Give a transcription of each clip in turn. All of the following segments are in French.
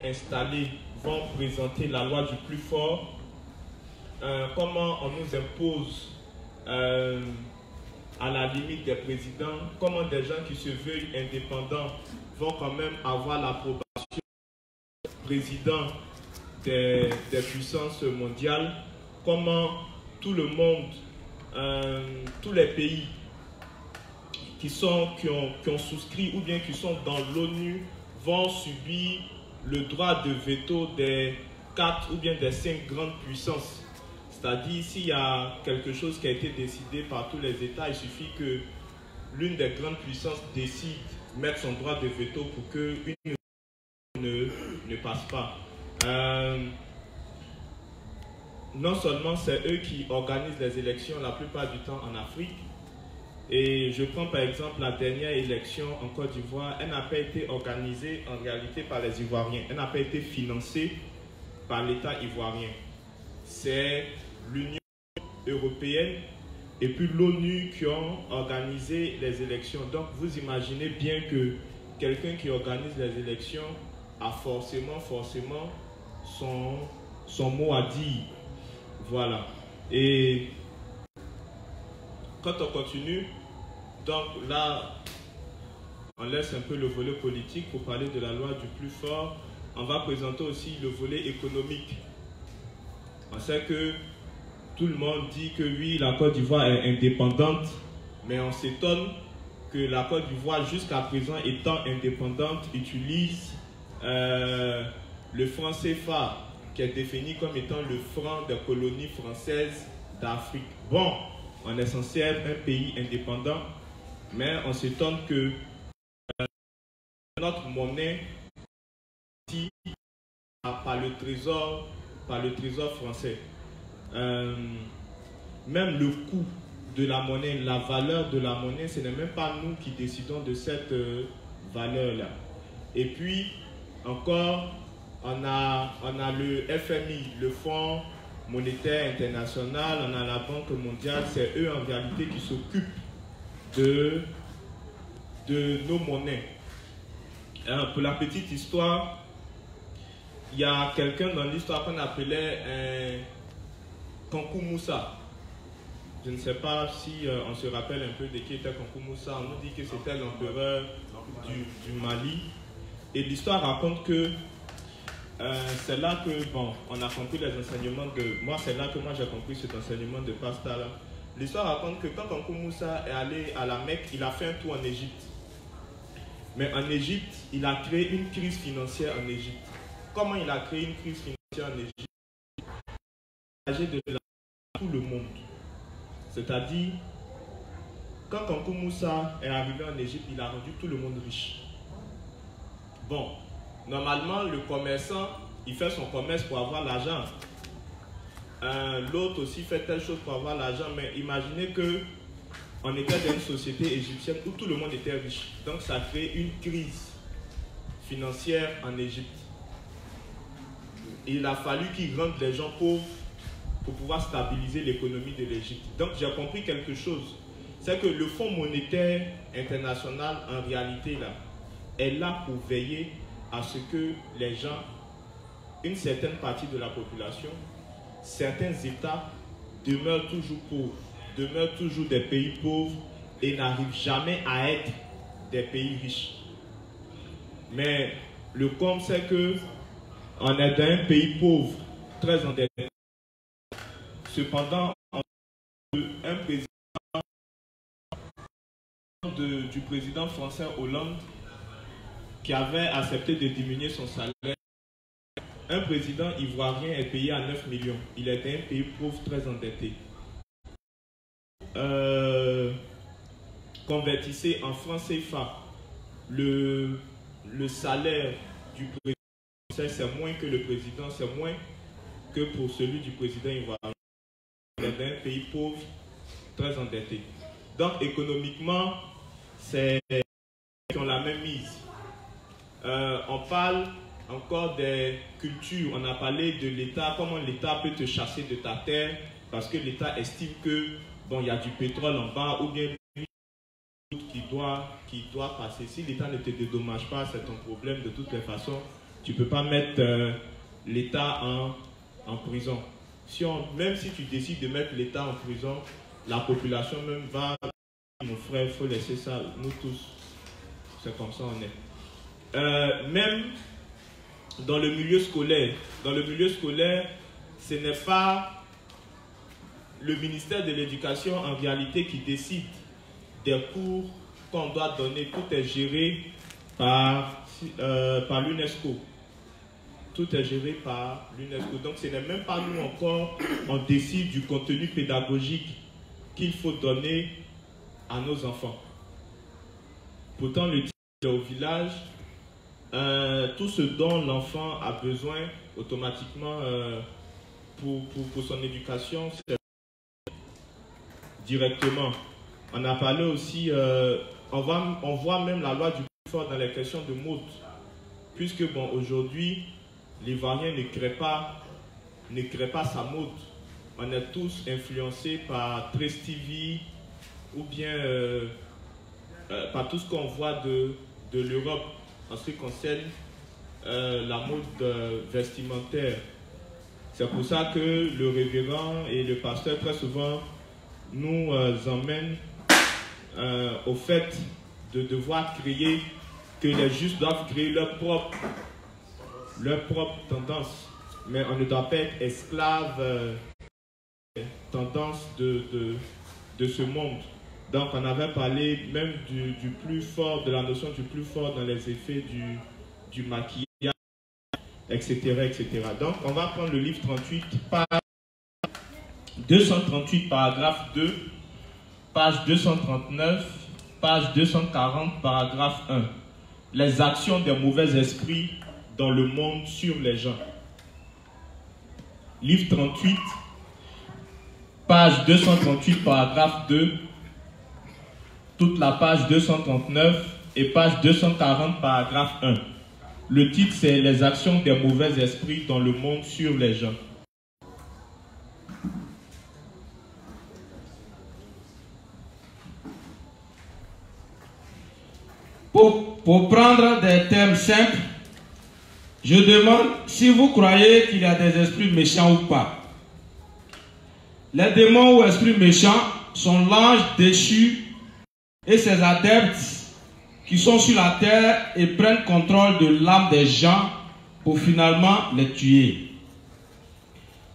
installés vont présenter la loi du plus fort, comment on nous impose à la limite des présidents, comment des gens qui se veulent indépendants vont quand même avoir l'approbation du président des puissances mondiales, comment tout le monde, tous les pays qui ont souscrit ou bien qui sont dans l'ONU vont subir le droit de veto des 4 ou bien des 5 grandes puissances. C'est-à-dire, s'il y a quelque chose qui a été décidé par tous les États, il suffit que l'une des grandes puissances décide de mettre son droit de veto pour qu'une ne passe pas. Non seulement c'est eux qui organisent les élections la plupart du temps en Afrique, et je prends par exemple la dernière élection en Côte d'Ivoire, elle n'a pas été organisée en réalité par les Ivoiriens, elle n'a pas été financée par l'État ivoirien. C'est l'Union européenne et puis l'ONU qui ont organisé les élections. Donc vous imaginez bien que quelqu'un qui organise les élections a forcément son mot à dire. Voilà. Et quand on continue, donc là, on laisse un peu le volet politique pour parler de la loi du plus fort. On va présenter aussi le volet économique. On sait que tout le monde dit que oui, la Côte d'Ivoire est indépendante, mais on s'étonne que la Côte d'Ivoire, jusqu'à présent étant indépendante, utilise le franc CFA, qui est défini comme étant le franc des colonies françaises d'Afrique. Bon, on est censé être un pays indépendant, mais on s'étonne que notre monnaie ici par le trésor français. Même le coût de la monnaie, la valeur de la monnaie, ce n'est même pas nous qui décidons de cette valeur-là. Et puis, encore, on a le FMI, le Fonds monétaire international, on a la Banque mondiale, c'est eux en réalité qui s'occupent de nos monnaies. Alors, pour la petite histoire, il y a quelqu'un dans l'histoire qu'on appelait Kankou Moussa. Je ne sais pas si on se rappelle un peu de qui était Kankou Moussa. On nous dit que c'était l'empereur du Mali. Et l'histoire raconte que c'est là que, bon, on a compris les enseignements de... Moi, c'est là que moi j'ai compris cet enseignement de Pasta là. L'histoire raconte que quand Kankou Moussa est allé à la Mecque, il a fait un tour en Égypte. Mais en Égypte, il a créé une crise financière en Égypte. Comment il a créé une crise financière en Égypte? Il a de tout le monde. C'est-à-dire, quand Kankou Moussa est arrivé en Égypte, il a rendu tout le monde riche. Bon, normalement, le commerçant, il fait son commerce pour avoir l'argent. L'autre aussi fait telle chose pour avoir l'argent, mais imaginez que on était dans une société égyptienne où tout le monde était riche. Donc ça crée une crise financière en Égypte. Il a fallu qu'ils rendent les gens pauvres pour pouvoir stabiliser l'économie de l'Égypte. Donc j'ai compris quelque chose. C'est que le Fonds monétaire international, en réalité, là, est là pour veiller à ce que les gens, une certaine partie de la population, certains États demeurent toujours pauvres, demeurent toujours des pays pauvres et n'arrivent jamais à être des pays riches. Mais le comble, c'est que on est dans un pays pauvre, très endetté. Cependant, un président du président français Hollande qui avait accepté de diminuer son salaire. Un président ivoirien est payé à 9 millions. Il est un pays pauvre, très endetté. Convertissez en francs CFA. Le salaire du président, c'est moins que le président, c'est moins que pour celui du président ivoirien. Il est un pays pauvre, très endetté. Donc économiquement, c'est qui ont la même mise. On parle encore des cultures. On a parlé de l'État, comment l'État peut te chasser de ta terre parce que l'État estime que bon, il y a du pétrole en bas ou bien qui doit passer. Si l'État ne te dédommage pas, c'est ton problème de toutes les façons. Tu ne peux pas mettre l'État en prison. Même si tu décides de mettre l'État en prison, la population même va, mon frère, il faut laisser ça, nous tous, c'est comme ça on est. Même dans le milieu scolaire, ce n'est pas le ministère de l'Éducation en réalité qui décide des cours qu'on doit donner. Tout est géré par l'UNESCO. Tout est géré par l'UNESCO. Donc ce n'est même pas nous encore, on décide du contenu pédagogique qu'il faut donner à nos enfants. Pourtant, le titre au village, tout ce dont l'enfant a besoin automatiquement pour son éducation, c'est directement. On a parlé aussi, on voit même la loi du plus fort dans les questions de mode, puisque bon, aujourd'hui, l'Ivoirien ne crée pas sa mode. On est tous influencés par Trace TV ou bien par tout ce qu'on voit de l'Europe en ce qui concerne la mode vestimentaire. C'est pour ça que le révérend et le pasteur très souvent nous emmènent au fait de devoir créer, que les justes doivent créer leur propre tendance. Mais on ne doit pas être esclave tendance de ce monde. Donc on avait parlé même du plus fort, de la notion du plus fort dans les effets du maquillage, etc., etc. Donc on va prendre le livre 38, page 238, paragraphe 2, page 239, page 240, paragraphe 1. Les actions des mauvais esprits dans le monde sur les gens. Livre 38, page 238, paragraphe 2, toute la page 239 et page 240, paragraphe 1. Le titre, c'est « Les actions des mauvais esprits dans le monde sur les gens ». Pour prendre des termes simples, je demande si vous croyez qu'il y a des esprits méchants ou pas. Les démons ou esprits méchants sont l'ange déchu et ses adeptes qui sont sur la terre et prennent contrôle de l'âme des gens pour finalement les tuer.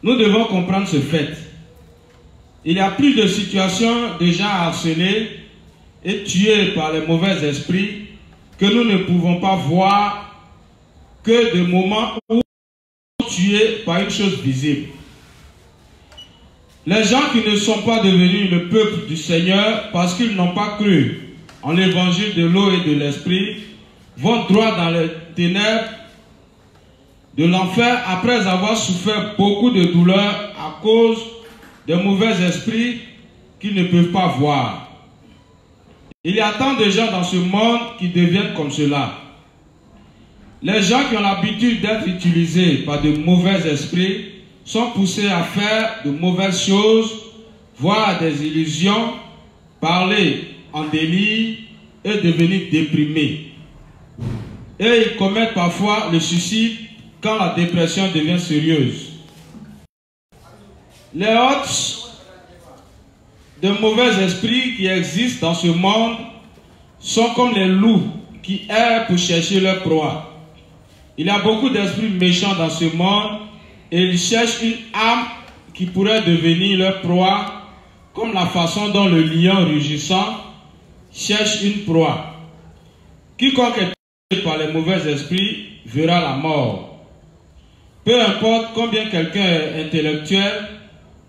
Nous devons comprendre ce fait. Il y a plus de situations de gens harcelés et tués par les mauvais esprits que nous ne pouvons pas voir que de moments où ils sont tués par une chose visible. Les gens qui ne sont pas devenus le peuple du Seigneur parce qu'ils n'ont pas cru en l'évangile de l'eau et de l'esprit vont droit dans les ténèbres de l'enfer après avoir souffert beaucoup de douleurs à cause des mauvais esprits qu'ils ne peuvent pas voir. Il y a tant de gens dans ce monde qui deviennent comme cela. Les gens qui ont l'habitude d'être utilisés par de mauvais esprits sont poussés à faire de mauvaises choses, voir des illusions, parler en délire et devenir déprimés. Et ils commettent parfois le suicide quand la dépression devient sérieuse. Les hôtes de mauvais esprits qui existent dans ce monde sont comme les loups qui errent pour chercher leur proie. Il y a beaucoup d'esprits méchants dans ce monde et ils cherchent une âme qui pourrait devenir leur proie, comme la façon dont le lion rugissant cherche une proie. Quiconque est touché par les mauvais esprits verra la mort. Peu importe combien quelqu'un est intellectuel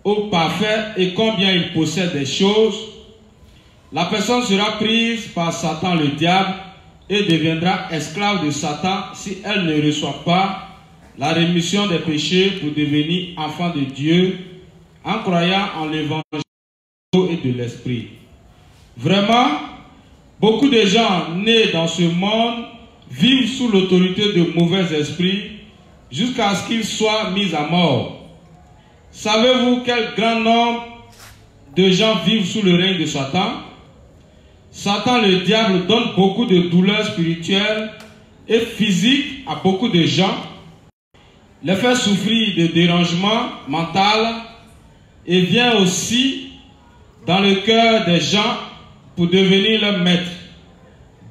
ou parfait et combien il possède des choses, la personne sera prise par Satan le diable et deviendra esclave de Satan si elle ne reçoit pas la rémission des péchés pour devenir enfant de Dieu en croyant en l'évangile de l'eau et de l'esprit. Vraiment, beaucoup de gens nés dans ce monde vivent sous l'autorité de mauvais esprits jusqu'à ce qu'ils soient mis à mort. Savez-vous quel grand nombre de gens vivent sous le règne de Satan? Satan le diable donne beaucoup de douleurs spirituelles et physique à beaucoup de gens, les fait souffrir de dérangements mentaux et vient aussi dans le cœur des gens pour devenir leur maître.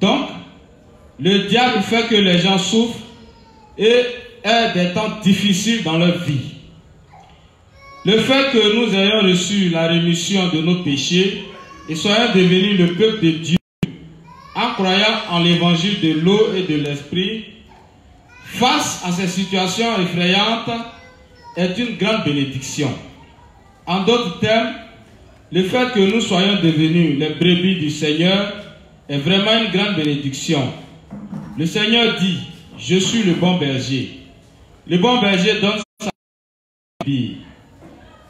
Donc, le diable fait que les gens souffrent et aient des temps difficiles dans leur vie. Le fait que nous ayons reçu la rémission de nos péchés et soyons devenus le peuple de Dieu en croyant en l'évangile de l'eau et de l'esprit, face à ces situations effrayantes, est une grande bénédiction. En d'autres termes, le fait que nous soyons devenus les brebis du Seigneur est vraiment une grande bénédiction. Le Seigneur dit, je suis le bon berger. Le bon berger donne sa brebis.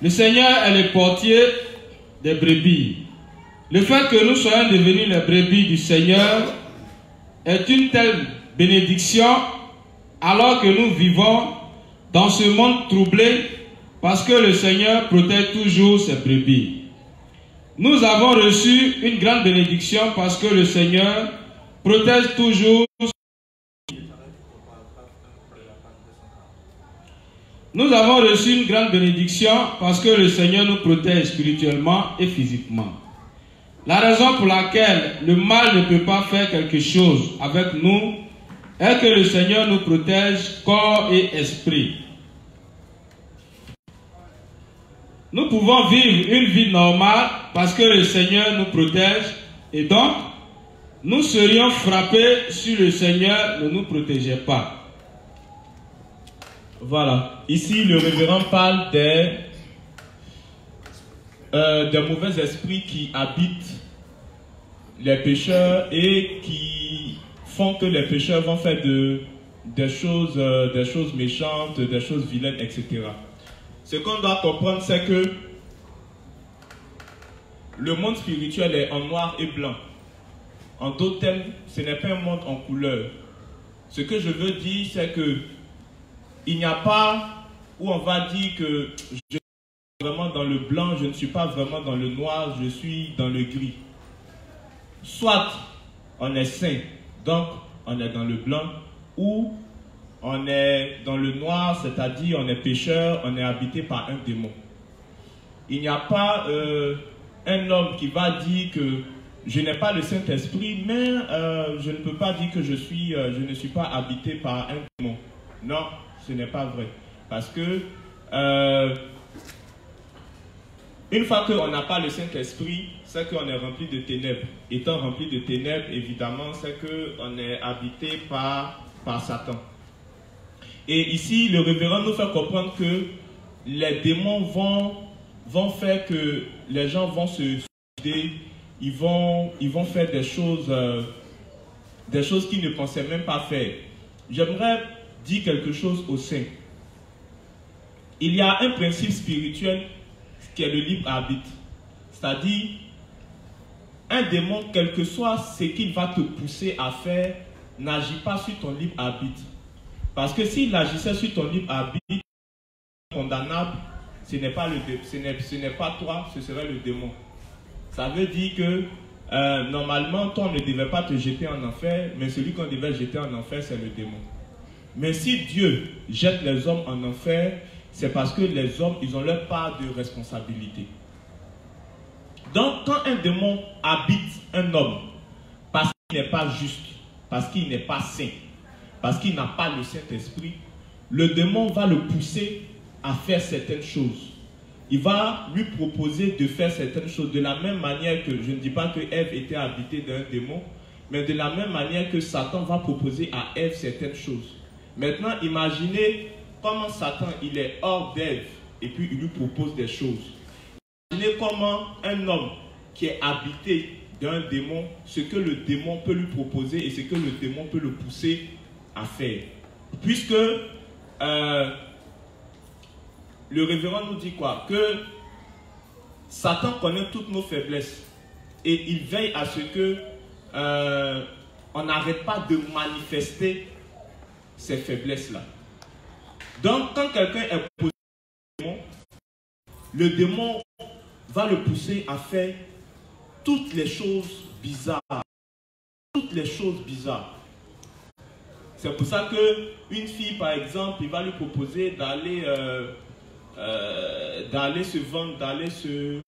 Le Seigneur est le portier des brebis. Le fait que nous soyons devenus les brebis du Seigneur est une telle bénédiction alors que nous vivons dans ce monde troublé parce que le Seigneur protège toujours ses brebis. Nous avons reçu une grande bénédiction parce que le Seigneur protège toujours. Nous avons reçu une grande bénédiction parce que le Seigneur nous protège spirituellement et physiquement. La raison pour laquelle le mal ne peut pas faire quelque chose avec nous est que le Seigneur nous protège corps et esprit. Nous pouvons vivre une vie normale parce que le Seigneur nous protège et donc nous serions frappés si le Seigneur ne nous protégeait pas. Voilà. Ici, le révérend parle des mauvais esprits qui habitent les pécheurs et qui font que les pécheurs vont faire des choses méchantes, des choses vilaines, etc. Ce qu'on doit comprendre, c'est que le monde spirituel est en noir et blanc. En d'autres termes, ce n'est pas un monde en couleur. Ce que je veux dire, c'est que il n'y a pas où on va dire que je suis vraiment dans le blanc, je ne suis pas vraiment dans le noir, je suis dans le gris. Soit on est saint, donc on est dans le blanc, ou on est dans le noir, c'est-à-dire on est pécheur, on est habité par un démon. Il n'y a pas un homme qui va dire que je n'ai pas le Saint-Esprit, mais je ne peux pas dire que je ne suis pas habité par un démon. Non, ce n'est pas vrai. Parce que une fois qu'on n'a pas le Saint-Esprit, c'est qu'on est rempli de ténèbres. Étant rempli de ténèbres, évidemment, c'est qu'on est habité par Satan. Et ici, le révérend nous fait comprendre que les démons vont faire que les gens vont se suicider, ils vont faire des choses qu'ils ne pensaient même pas faire. J'aimerais dire quelque chose aux saints. Il y a un principe spirituel qui est le libre arbitre. C'est-à-dire, un démon, quel que soit ce qu'il va te pousser à faire, n'agit pas sur ton libre arbitre. Parce que s'il agissait sur ton libre arbitre, condamnable, ce n'est pas toi, ce serait le démon. Ça veut dire que normalement, toi, on ne devait pas te jeter en enfer, mais celui qu'on devait jeter en enfer, c'est le démon. Mais si Dieu jette les hommes en enfer, c'est parce que les hommes, ils ont leur part de responsabilité. Donc, quand un démon habite un homme, parce qu'il n'est pas juste, parce qu'il n'est pas saint, parce qu'il n'a pas le Saint-Esprit, le démon va le pousser à faire certaines choses. Il va lui proposer de faire certaines choses de la même manière que, je ne dis pas que Ève était habitée d'un démon, mais de la même manière que Satan va proposer à Ève certaines choses. Maintenant, imaginez comment Satan, il est hors d'Ève et puis il lui propose des choses. Imaginez comment un homme qui est habité d'un démon, ce que le démon peut lui proposer et ce que le démon peut le pousser à faire. Puisque le révérend nous dit quoi? Que Satan connaît toutes nos faiblesses et il veille à ce que on n'arrête pas de manifester ces faiblesses-là. Donc, quand quelqu'un est posé au démon, le démon va le pousser à faire toutes les choses bizarres. Toutes les choses bizarres. C'est pour ça qu'une fille, par exemple, il va lui proposer d'aller se vendre, d'aller se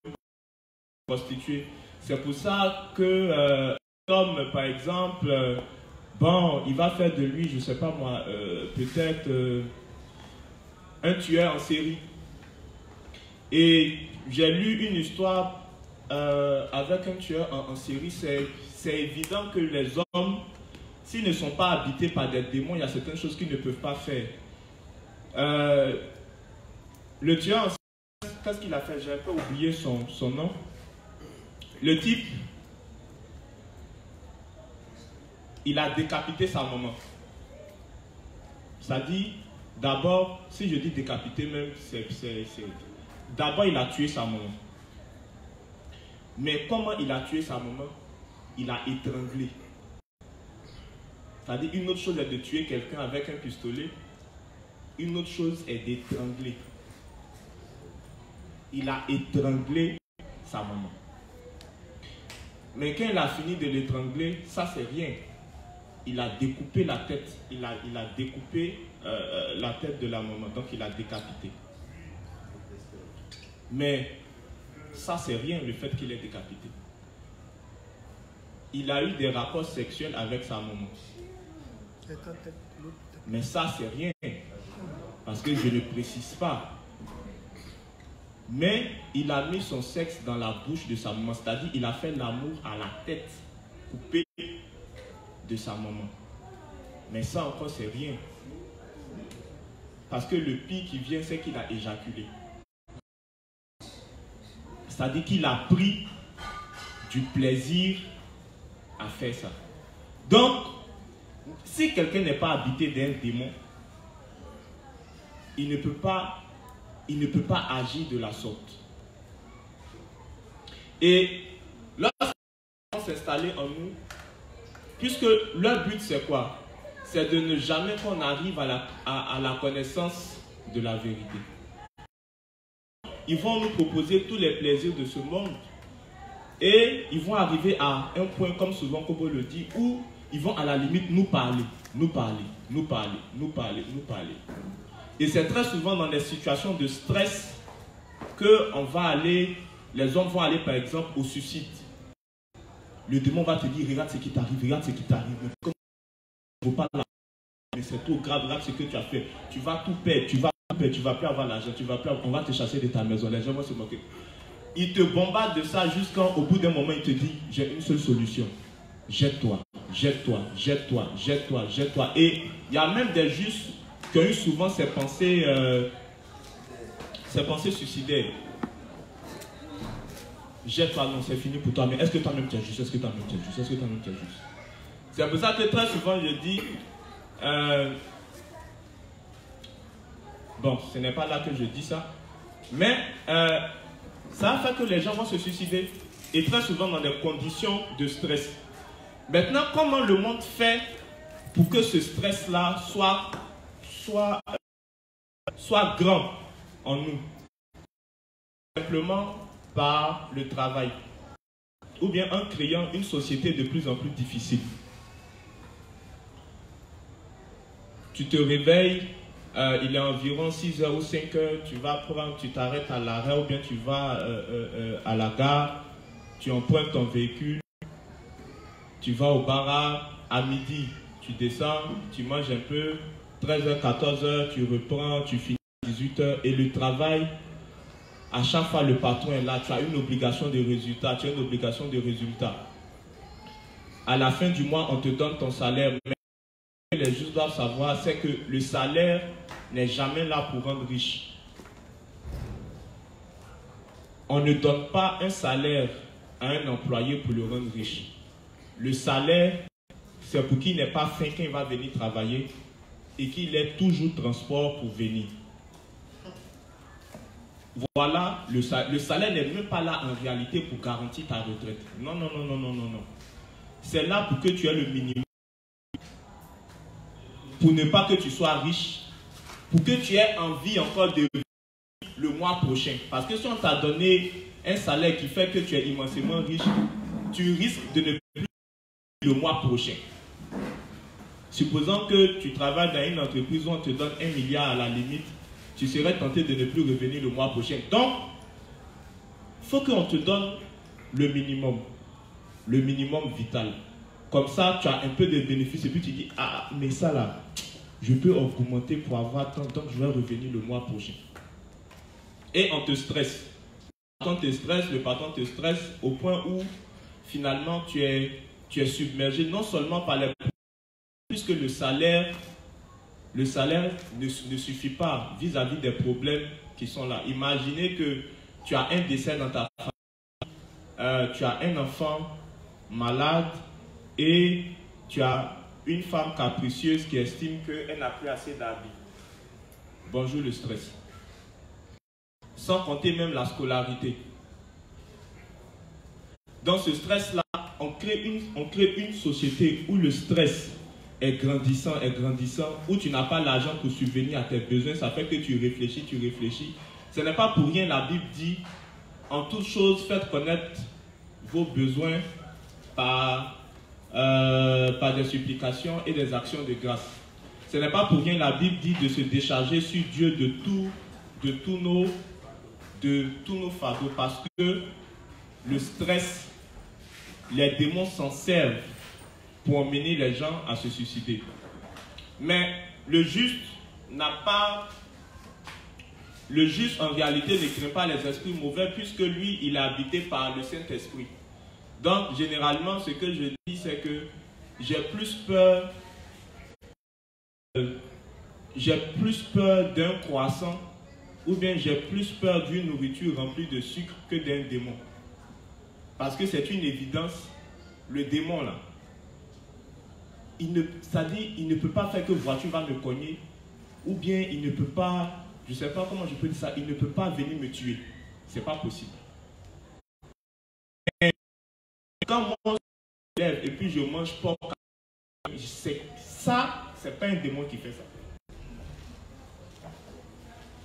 prostituer. C'est pour ça que l'homme, par exemple, bon, il va faire de lui, je ne sais pas moi, peut-être un tueur en série. Et j'ai lu une histoire avec un tueur en série. C'est évident que les hommes, s'ils ne sont pas habités par des démons, il y a certaines choses qu'ils ne peuvent pas faire. Le tueur en série, qu'est-ce qu'il a fait? J'ai un peu oublié son nom. Le type, il a décapité sa maman. Ça dit, d'abord, si je dis décapité même, d'abord il a tué sa maman. Mais comment il a tué sa maman? Il a étranglé. C'est-à-dire, une autre chose est de tuer quelqu'un avec un pistolet. Une autre chose est d'étrangler. Il a étranglé sa maman. Mais quand il a fini de l'étrangler, ça c'est rien. Il a découpé la tête. Il a découpé la tête de la maman. Donc il a décapité. Mais ça c'est rien, le fait qu'il ait décapité. Il a eu des rapports sexuels avec sa maman. Mais ça c'est rien. Parce que je ne précise pas. Mais il a mis son sexe dans la bouche de sa maman. C'est-à-dire il a fait l'amour à la tête coupée de sa maman. Mais ça encore c'est rien. Parce que le pire qui vient, c'est qu'il a éjaculé. C'est-à-dire qu'il a pris du plaisir à faire ça. Donc, si quelqu'un n'est pas habité d'un démon, il ne peut pas agir de la sorte. Et lorsqu'ils vont s'installer en nous, puisque leur but c'est quoi? C'est de ne jamais qu'on arrive à la connaissance de la vérité. Ils vont nous proposer tous les plaisirs de ce monde et ils vont arriver à un point, comme souvent Kobo le dit, où ils vont à la limite nous parler. Et c'est très souvent dans des situations de stress que les hommes vont aller par exemple au suicide. Le démon va te dire, regarde ce qui t'arrive, mais comme il ne faut pas là, mais c'est trop grave, regarde ce que tu as fait. Tu vas tout perdre, tu vas plus avoir l'argent, on va te chasser de ta maison, les gens vont se moquer. Il te bombarde de ça jusqu'au bout d'un moment, il te dit, j'ai une seule solution. Jette-toi. Et il y a même des justes qui ont eu souvent ces pensées suicidaires. Jette-toi, non, c'est fini pour toi. Mais est-ce que toi-même tu es juste? C'est pour ça que très souvent je dis, bon, ce n'est pas là que je dis ça, mais ça fait que les gens vont se suicider. Et très souvent dans des conditions de stress. Maintenant, comment le monde fait pour que ce stress-là soit grand en nous? Simplement par le travail. Ou bien en créant une société de plus en plus difficile. Tu te réveilles, il est environ 6 h ou 5 h, tu t'arrêtes à l'arrêt ou bien tu vas à la gare, tu empruntes ton véhicule, tu vas au bar à midi, tu descends, tu manges un peu, 13 h, 14 h, tu reprends, tu finis à 18 h et le travail, à chaque fois le patron est là, tu as une obligation de résultat, À la fin du mois, on te donne ton salaire, mais ce que les justes doivent savoir, c'est que le salaire n'est jamais là pour rendre riche. On ne donne pas un salaire à un employé pour le rendre riche. Le salaire, c'est pour qu'il n'ait pas faim quand il va venir travailler et qu'il ait toujours transport pour venir. Voilà, le salaire n'est même pas là en réalité pour garantir ta retraite. Non. C'est là pour que tu aies le minimum. Pour ne pas que tu sois riche. Pour que tu aies envie encore de vivre le mois prochain. Parce que si on t'a donné un salaire qui fait que tu es immensément riche, tu risques de ne plus vivre le mois prochain. Supposons que tu travailles dans une entreprise où on te donne 1 milliard à la limite, tu serais tenté de ne plus revenir le mois prochain. Donc, il faut qu'on te donne le minimum vital. Comme ça, tu as un peu de bénéfices et puis tu dis, ah, mais ça là, je peux augmenter pour avoir tant, donc je vais revenir le mois prochain. Et on te stresse. Le patron te stresse au point où finalement tu es submergé non seulement par les puisque le salaire ne suffit pas vis-à-vis des problèmes qui sont là. Imaginez que tu as un décès dans ta famille, tu as un enfant malade et tu as une femme capricieuse qui estime qu'elle n'a plus assez d'habits. Bonjour le stress. Sans compter même la scolarité. Dans ce stress-là, on crée une société où le stress est grandissant, où tu n'as pas l'argent pour subvenir à tes besoins, ça fait que tu réfléchis. Ce n'est pas pour rien, la Bible dit, en toute chose, faites connaître vos besoins par des supplications et des actions de grâce. Ce n'est pas pour rien, la Bible dit de se décharger sur Dieu de tous nos fardeaux, parce que le stress, les démons s'en servent pour emmener les gens à se suicider. Mais le juste en réalité ne craint pas les esprits mauvais puisque lui, il est habité par le Saint-Esprit. Donc, généralement, ce que je dis, c'est que j'ai plus peur d'un croissant ou bien j'ai plus peur d'une nourriture remplie de sucre que d'un démon. Parce que c'est une évidence, le démon là, il ne peut pas faire que voiture va me cogner, ou bien il ne peut pas, je ne sais pas comment je peux dire ça, il ne peut pas venir me tuer. C'est pas possible. Et quand moi je me lève et puis je mange porc, c'est pas un démon qui fait ça.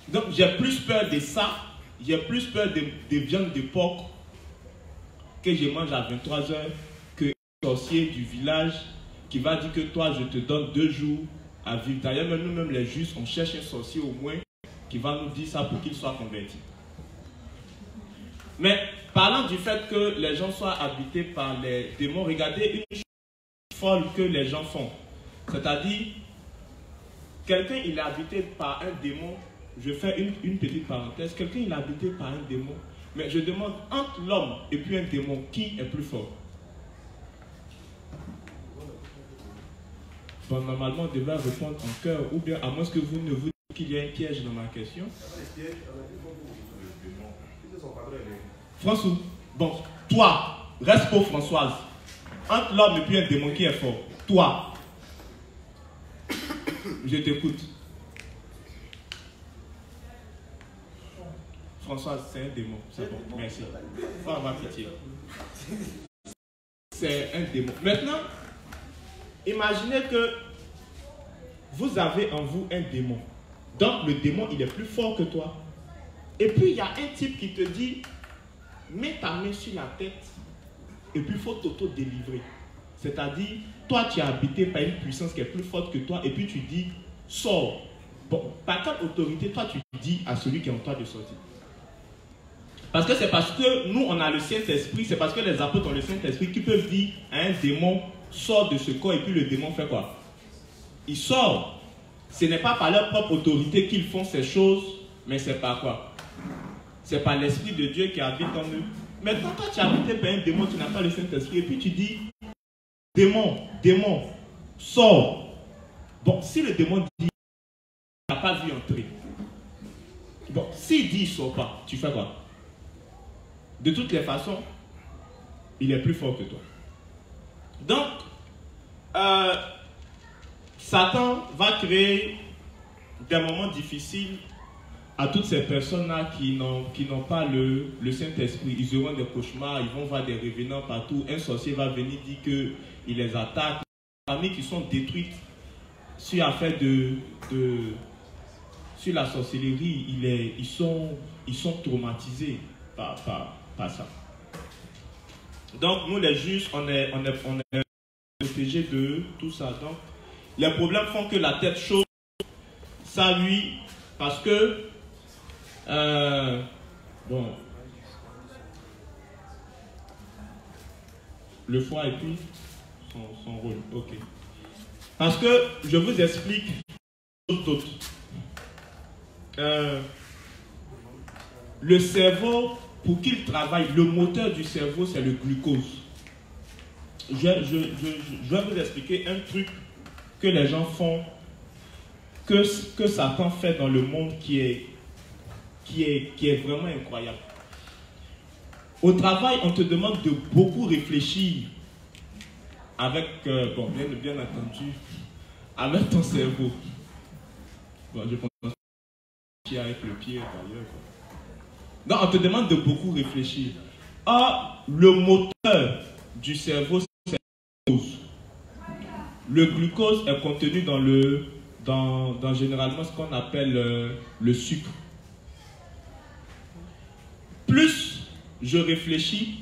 Donc j'ai plus peur de ça, j'ai plus peur de viande de porc que je mange à 23 heures que un sorcier du village qui va dire que toi, je te donne 2 jours à vivre. D'ailleurs, nous-mêmes les justes, on cherche un sorcier au moins qui va nous dire ça pour qu'il soit converti. Mais parlant du fait que les gens soient habités par les démons, regardez une chose folle que les gens font. C'est-à-dire, quelqu'un il est habité par un démon, je fais une petite parenthèse, quelqu'un il est habité par un démon, mais je demande entre l'homme et puis un démon, qui est plus fort? Bon, normalement, on devrait répondre en cœur, ou bien à moins que vous ne vous dites qu'il y a un piège dans ma question. François, bon, toi, reste pour Françoise. Entre l'homme et puis un démon, qui est fort? Toi. Je t'écoute. Françoise, c'est un démon. C'est bon, merci. Faut avoir pitié. C'est un démon. Maintenant, imaginez que vous avez en vous un démon. Donc, le démon, il est plus fort que toi. Et puis, il y a un type qui te dit, mets ta main sur la tête et puis il faut t'auto-délivrer. C'est-à-dire, toi, tu es habité par une puissance qui est plus forte que toi et puis tu dis, sors. Bon, par quelle autorité, toi, tu dis à celui qui est en toi de sortir? Parce que c'est parce que nous, on a le Saint-Esprit, c'est parce que les apôtres ont le Saint-Esprit qui peuvent dire à un démon, sort de ce corps et puis le démon fait quoi? Il sort. Ce n'est pas par leur propre autorité qu'ils font ces choses, mais c'est par quoi? C'est par l'Esprit de Dieu qui habite en eux. Maintenant, toi, tu es habité par un démon, tu n'as pas le Saint-Esprit, et puis tu dis, démon, sors. Bon, si le démon dit, tu n'as pas vu entrer. Bon, s'il dit, il ne sort pas, tu fais quoi? De toutes les façons, il est plus fort que toi. Donc, Satan va créer des moments difficiles à toutes ces personnes-là qui n'ont pas le Saint-Esprit. Ils auront des cauchemars, ils vont voir des revenants partout. Un sorcier va venir dire qu'il les attaque. Les familles qui sont détruites sur l'affaire sur la sorcellerie, ils sont traumatisés par ça. Donc, nous les juges, on est protégés de tout ça. Donc, Les problèmes font que la tête chaude, ça lui, parce que, bon, le foie et puis son rôle, ok. Parce que, je vous explique d'autres. Le cerveau, pour qu'il travaille, le moteur du cerveau, c'est le glucose. Je vais vous expliquer un truc que les gens font, que Satan fait dans le monde qui est vraiment incroyable. Au travail, on te demande de beaucoup réfléchir avec, bon, bien entendu, avec ton cerveau. Bon, je pense avec le pied d'ailleurs. Donc, on te demande de beaucoup réfléchir. Or, le moteur du cerveau, c'est le glucose. Le glucose est contenu dans généralement ce qu'on appelle le sucre. Plus je réfléchis,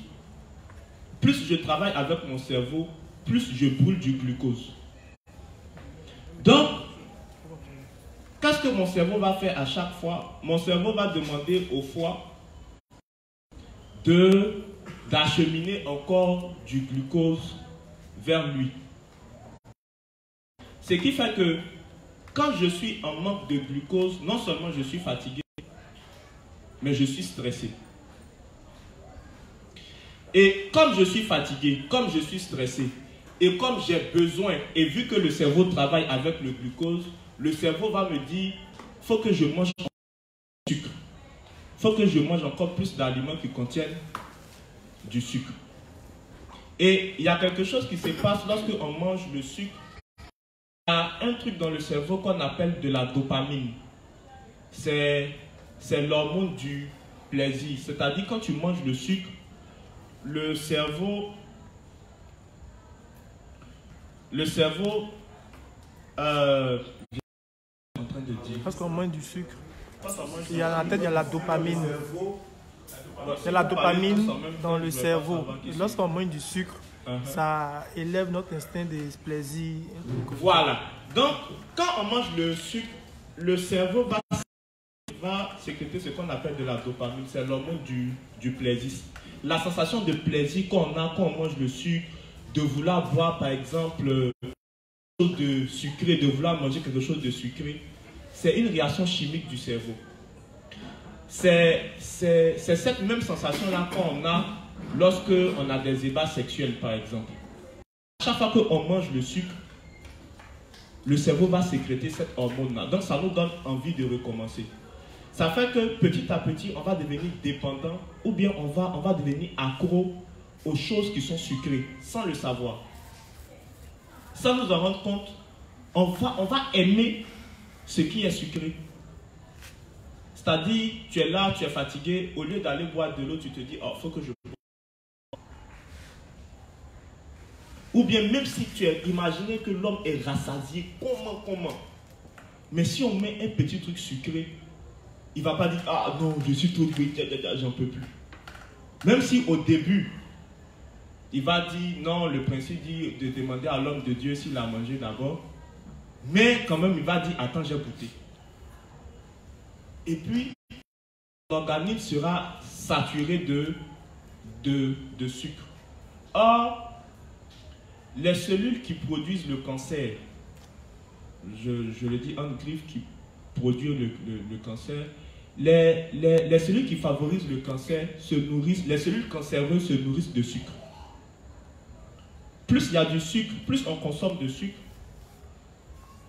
plus je travaille avec mon cerveau, plus je brûle du glucose. Donc, qu'est-ce que mon cerveau va faire à chaque fois? Mon cerveau va demander au foie d'acheminer encore du glucose vers lui. Ce qui fait que quand je suis en manque de glucose, non seulement je suis fatigué, mais je suis stressé. Et comme je suis fatigué, comme je suis stressé, et comme j'ai besoin, et vu que le cerveau travaille avec le glucose, le cerveau va me dire, il faut que je mange du sucre. Il faut que je mange encore plus d'aliments qui contiennent du sucre. Et il y a quelque chose qui se passe lorsque on mange le sucre. Il y a un truc dans le cerveau qu'on appelle de la dopamine. C'est l'hormone du plaisir. C'est-à-dire quand tu manges le sucre, le cerveau en train de dire. Parce qu'on mange du sucre. Il y a la tête, il y a la dopamine. Il y a la dopamine dans le cerveau. Lorsqu'on mange du sucre, ça élève notre instinct de plaisir. Voilà. Donc, quand on mange le sucre, le cerveau va sécréter ce qu'on appelle de la dopamine. C'est l'hormone du plaisir. La sensation de plaisir qu'on a quand on mange le sucre, de vouloir boire par exemple quelque chose de sucré, de vouloir manger quelque chose de sucré, c'est une réaction chimique du cerveau. C'est cette même sensation-là qu'on a lorsque on a des ébats sexuels par exemple. Chaque fois qu'on mange le sucre, le cerveau va sécréter cette hormone-là. Donc ça nous donne envie de recommencer. Ça fait que petit à petit, on va devenir dépendant ou bien on va devenir accro aux choses qui sont sucrées sans le savoir. Sans nous en rendre compte, on va aimer ce qui est sucré. C'est-à-dire, tu es là, tu es fatigué, au lieu d'aller boire de l'eau, tu te dis, oh, il faut que je boive. Ou bien même si tu as imaginé que l'homme est rassasié, comment? Mais si on met un petit truc sucré, il ne va pas dire, ah non, je suis trop gris, j'en peux plus. Même si au début, il va dire, non, le principe dit de demander à l'homme de Dieu s'il a mangé d'abord. Mais quand même, il va dire, attends, j'ai goûté. Et puis, l'organisme sera saturé de sucre. Or, les cellules qui produisent le cancer, je le dis en griffe, qui produisent le cancer, les cellules qui favorisent le cancer se nourrissent, les cellules cancéreuses se nourrissent de sucre. Plus il y a du sucre, plus on consomme de sucre,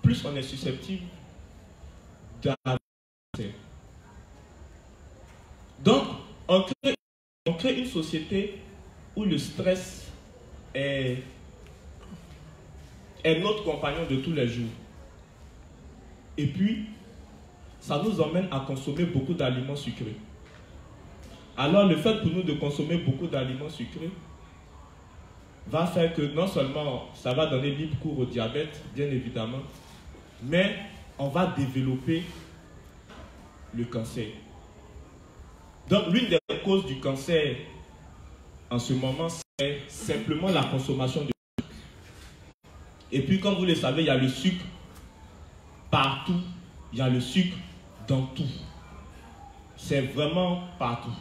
plus on est susceptible d'un cancer. Donc, on crée une société où le stress est notre compagnon de tous les jours. Et puis, ça nous emmène à consommer beaucoup d'aliments sucrés. Alors, le fait pour nous de consommer beaucoup d'aliments sucrés va faire que non seulement ça va donner libre cours au diabète, bien évidemment, mais on va développer le cancer. Donc, l'une des causes du cancer en ce moment, c'est simplement la consommation de sucre. Et puis, comme vous le savez, il y a le sucre partout. Il y a le sucre dans tout. C'est vraiment partout.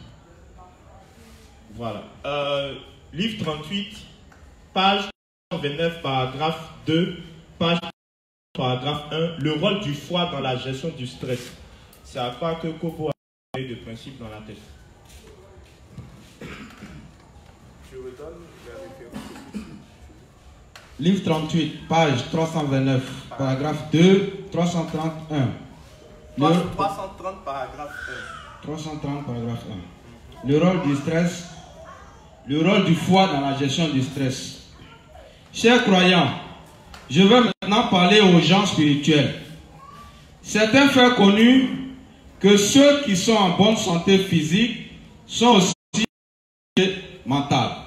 Voilà. Livre 38, page 29, paragraphe 2, page paragraphe 1. Le rôle du foie dans la gestion du stress. C'est à quoi que Kobo a parlé de principe dans la tête. Je redonne la référence. Livre 38, page 329, paragraphe 2, 331. Page 330, paragraphe 1. 330, paragraphe 1. Le rôle du stress, le rôle du foie dans la gestion du stress. Chers croyants, je vais maintenant parler aux gens spirituels. C'est un fait connu que ceux qui sont en bonne santé physique sont aussi mentales.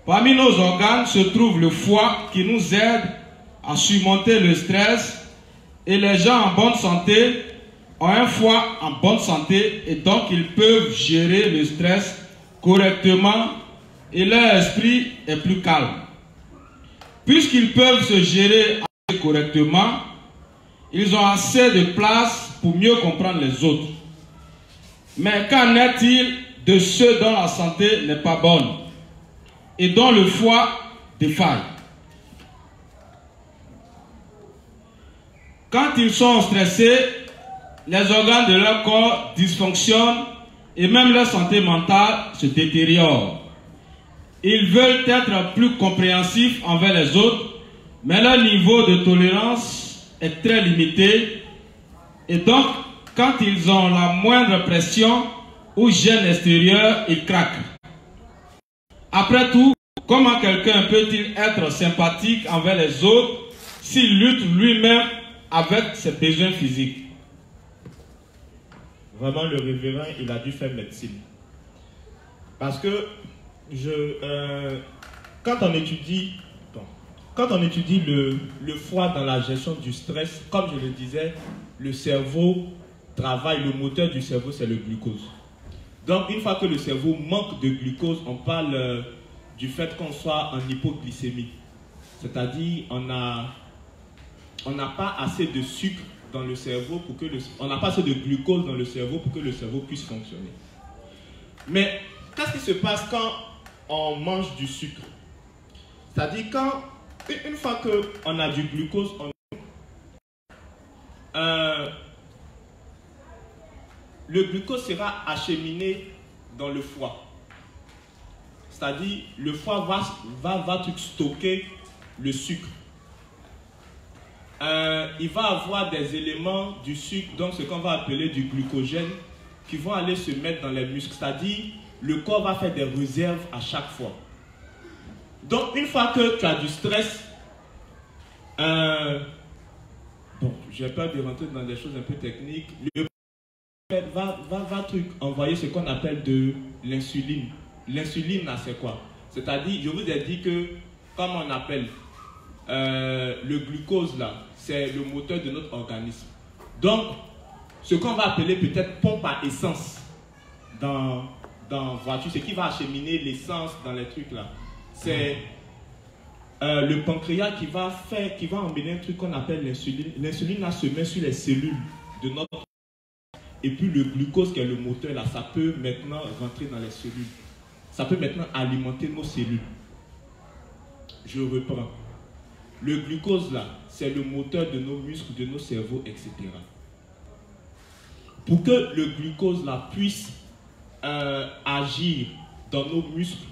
Parmi nos organes se trouve le foie qui nous aide à surmonter le stress, et les gens en bonne santé ont un foie en bonne santé et donc ils peuvent gérer le stress correctement et leur esprit est plus calme. Puisqu'ils peuvent se gérer correctement, ils ont assez de place pour mieux comprendre les autres. Mais qu'en est-il de ceux dont la santé n'est pas bonne et dont le foie défaille? Quand ils sont stressés, les organes de leur corps dysfonctionnent et même leur santé mentale se détériore. Ils veulent être plus compréhensifs envers les autres, mais leur niveau de tolérance est très limité et donc quand ils ont la moindre pression ou gêne extérieure, ils craquent. Après tout, comment quelqu'un peut-il être sympathique envers les autres s'il lutte lui-même avec ses besoins physiques? Vraiment, le révérend, il a dû faire médecine. Parce que quand on étudie le foie dans la gestion du stress, comme je le disais, le cerveau travaille, le moteur du cerveau, c'est le glucose. Donc, une fois que le cerveau manque de glucose, on parle du fait qu'on soit en hypoglycémie. C'est-à-dire, on n'a pas assez de sucre dans le cerveau pour que on n'a pas assez de glucose dans le cerveau pour que le cerveau puisse fonctionner. Mais qu'est-ce qui se passe quand on mange du sucre? C'est-à-dire une fois qu'on a du glucose, le glucose sera acheminé dans le foie. C'est-à-dire le foie va stocker le sucre. Il va avoir des éléments du sucre, donc ce qu'on va appeler du glucogène, qui vont aller se mettre dans les muscles. C'est-à-dire, le corps va faire des réserves à chaque fois. Donc, une fois que tu as du stress, bon, j'ai peur de rentrer dans des choses un peu techniques, le corps va envoyer ce qu'on appelle de l'insuline. L'insuline, là, c'est quoi? C'est-à-dire, je vous ai dit que, comme on appelle le glucose, là, c'est le moteur de notre organisme. Donc, ce qu'on va appeler peut-être pompe à essence dans voiture, ce qui va acheminer l'essence dans les trucs là, c'est le pancréas qui va emmener un truc qu'on appelle l'insuline. L'insuline là se met sur les cellules de notre... Et puis le glucose qui est le moteur là, ça peut maintenant rentrer dans les cellules. Ça peut maintenant alimenter nos cellules. Je reprends. Le glucose là, c'est le moteur de nos muscles, de nos cerveaux, etc. Pour que le glucose là puisse agir dans nos muscles,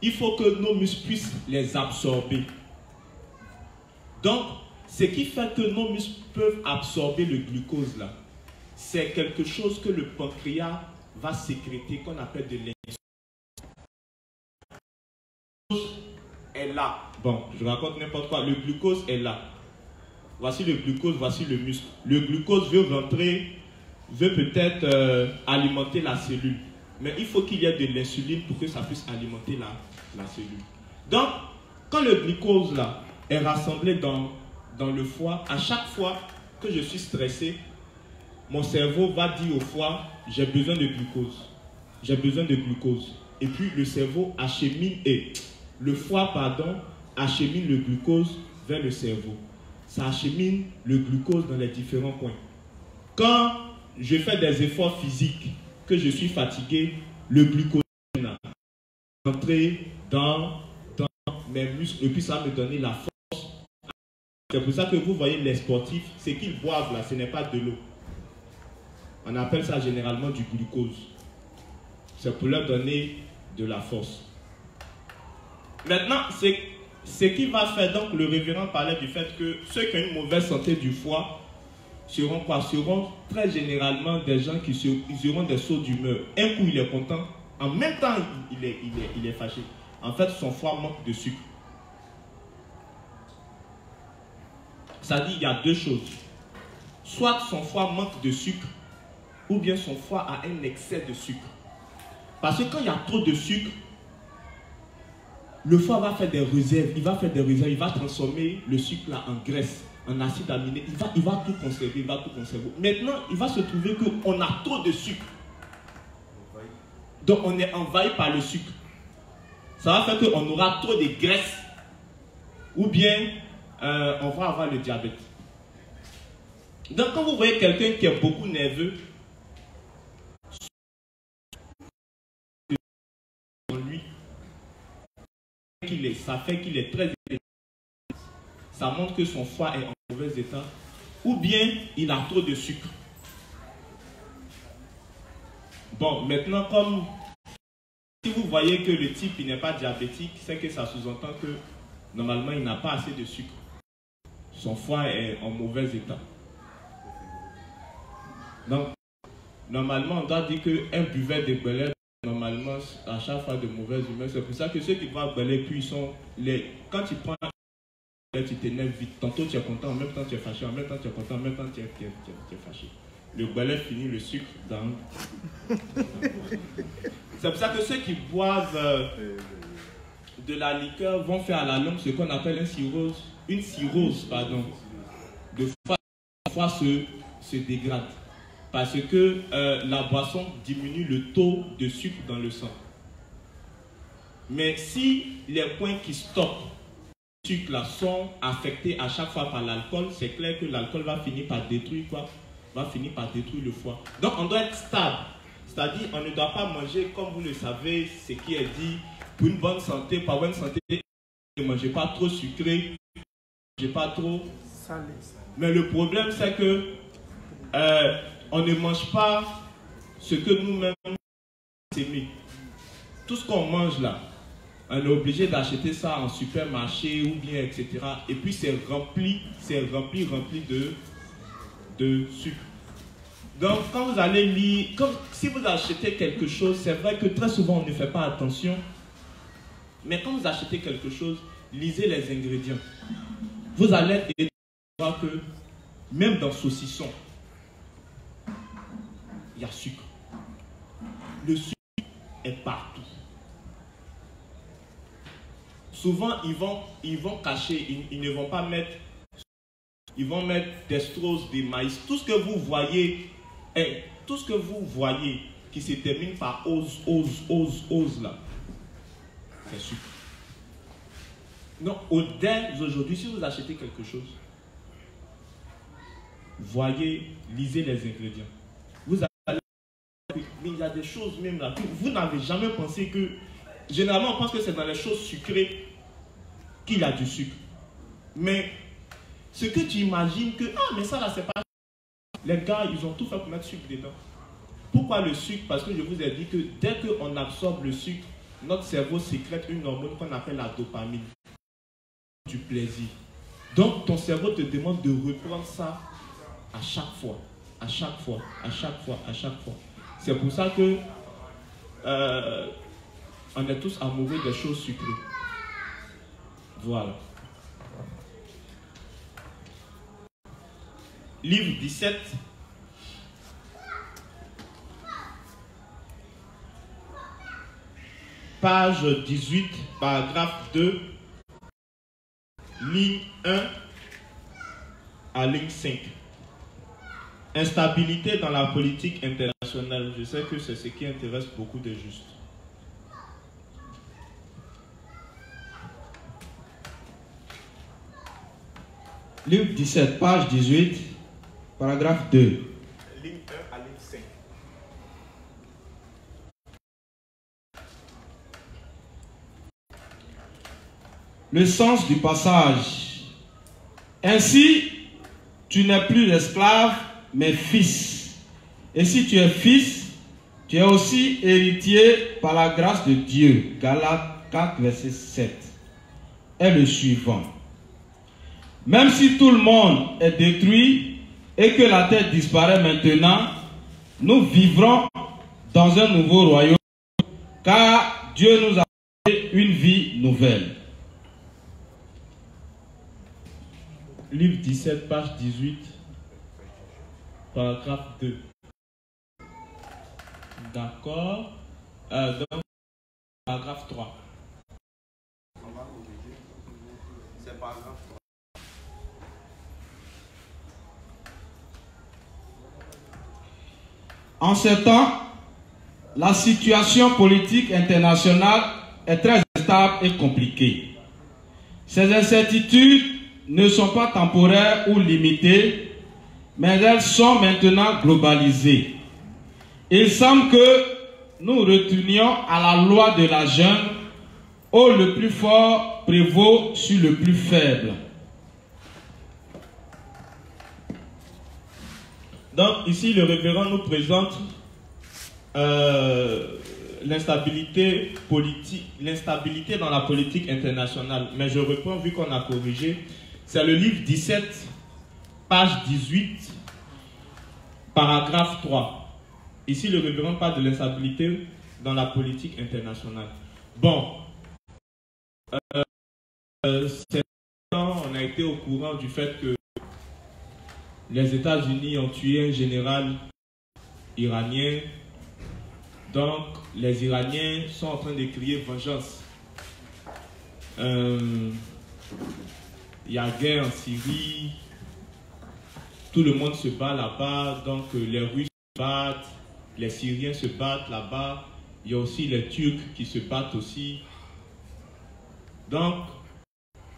il faut que nos muscles puissent les absorber. Donc, ce qui fait que nos muscles peuvent absorber le glucose là, c'est quelque chose que le pancréas va sécréter, qu'on appelle de l'insuline. Est là. Bon, je raconte n'importe quoi. Le glucose est là. Voici le glucose, voici le muscle. Le glucose veut rentrer, veut peut-être alimenter la cellule. Mais il faut qu'il y ait de l'insuline pour que ça puisse alimenter la cellule. Donc, quand le glucose là est rassemblé dans le foie, à chaque fois que je suis stressé, mon cerveau va dire au foie, j'ai besoin de glucose. J'ai besoin de glucose. Et puis le cerveau achemine, le foie, pardon, achemine le glucose vers le cerveau. Ça achemine le glucose dans les différents points. Quand je fais des efforts physiques, que je suis fatigué, le glucose va entrer dans mes muscles et puis ça va me donner la force. C'est pour ça que vous voyez les sportifs, ce qu'ils boivent là, ce n'est pas de l'eau. On appelle ça généralement du glucose. C'est pour leur donner de la force. Maintenant, ce qui va faire, donc le révérend parlait du fait que ceux qui ont une mauvaise santé du foie seront quoi? Seront très généralement des gens ils auront des sauts d'humeur. Un coup il est content, en même temps il est fâché. En fait, son foie manque de sucre. Ça dit, il y a deux choses. Soit son foie manque de sucre, ou bien son foie a un excès de sucre. Parce que quand il y a trop de sucre, le foie va faire des réserves, il va transformer le sucre là en graisse, en acide aminé, il va tout conserver, Maintenant, il va se trouver qu'on a trop de sucre. Donc on est envahi par le sucre. Ça va faire qu'on aura trop de graisse, ou bien on va avoir le diabète. Donc quand vous voyez quelqu'un qui est beaucoup nerveux, ça fait qu'il est très élevé. Ça montre que son foie est en mauvais état. Ou bien il a trop de sucre. Bon, maintenant, comme si vous voyez que le type n'est pas diabétique, c'est que ça sous-entend que normalement il n'a pas assez de sucre. Son foie est en mauvais état. Donc, normalement, on doit dire qu'un buveur de Gbele, normalement, à chaque fois de mauvaise humeur. C'est pour ça que ceux qui boivent Gbele, puis quand tu prends tu t'énerves vite. Tantôt tu es content, en même temps tu es fâché, en même temps tu es content, en même temps tu es fâché. Le Gbele finit le sucre dans... C'est pour ça que ceux qui boivent de la liqueur vont faire à la longue ce qu'on appelle une cirrhose, de foie. Le foie se dégrade. Parce que la boisson diminue le taux de sucre dans le sang. Mais si les points qui stoppent le sucre là sont affectés à chaque fois par l'alcool, c'est clair que l'alcool va finir par détruire quoi? Va finir par détruire le foie. Donc on doit être stable. C'est-à-dire on ne doit pas manger, comme vous le savez, ce qui est dit, pour une bonne santé, pour avoir une santé, ne mangez pas trop sucré, ne mangez pas trop salé. Mais le problème c'est que on ne mange pas ce que nous-mêmes aimons. Tout ce qu'on mange là, on est obligé d'acheter ça en supermarché ou bien etc. Et puis c'est rempli de sucre. Donc quand vous allez lire, si vous achetez quelque chose, c'est vrai que très souvent on ne fait pas attention. Mais quand vous achetez quelque chose, lisez les ingrédients. Vous allez voir que même dans saucisson, il y a sucre. Le sucre est partout. Souvent, ils vont cacher, ils ne vont pas mettre, ils vont mettre dextrose, des maïs. Tout ce que vous voyez qui se termine par ose là, c'est sucre. Donc, dès aujourd'hui, si vous achetez quelque chose, lisez les ingrédients. Mais il y a des choses même là que vous n'avez jamais pensé que... Généralement, on pense que c'est dans les choses sucrées qu'il y a du sucre. Mais ce que tu imagines que... Ah, mais ça là, c'est pas... Les gars, ils ont tout fait pour mettre sucre dedans. Pourquoi le sucre? Parce que je vous ai dit que dès qu'on absorbe le sucre, notre cerveau sécrète une hormone qu'on appelle la dopamine. Du plaisir. Donc, ton cerveau te demande de reprendre ça à chaque fois. À chaque fois. À chaque fois. À chaque fois. C'est pour ça que on est tous amoureux des choses sucrées. Voilà. Livre 17. Page 18, paragraphe 2, ligne 1 à ligne 5. Instabilité dans la politique internationale. Je sais que c'est ce qui intéresse beaucoup de justes. Livre 17, page 18, paragraphe 2. Ligne 1 à ligne 5. Le sens du passage. Ainsi, tu n'es plus esclave, mais fils. Et si tu es fils, tu es aussi héritier par la grâce de Dieu. Galates 4, verset 7. Est le suivant. Même si tout le monde est détruit et que la terre disparaît maintenant, nous vivrons dans un nouveau royaume, car Dieu nous a donné une vie nouvelle. Livre 17, page 18, paragraphe 2. D'accord. Donc, paragraphe 3. On va corriger. C'est paragraphe 3. En ce temps, la situation politique internationale est très instable et compliquée. Ces incertitudes ne sont pas temporaires ou limitées, mais elles sont maintenant globalisées. Il semble que nous retournions à la loi de la jungle, où le plus fort prévaut sur le plus faible. Donc ici, le révérend nous présente l'instabilité politique, l'instabilité dans la politique internationale. Mais je reprends, vu qu'on a corrigé, c'est le livre 17, page 18, paragraphe 3. Ici, le révérend parle de l'instabilité dans la politique internationale. Bon, on a été au courant du fait que les États-Unis ont tué un général iranien. Donc, les Iraniens sont en train de crier vengeance. Il y a guerre en Syrie. Tout le monde se bat là-bas. Donc, les Russes se battent. Les Syriens se battent là-bas. Il y a aussi les Turcs qui se battent aussi. Donc,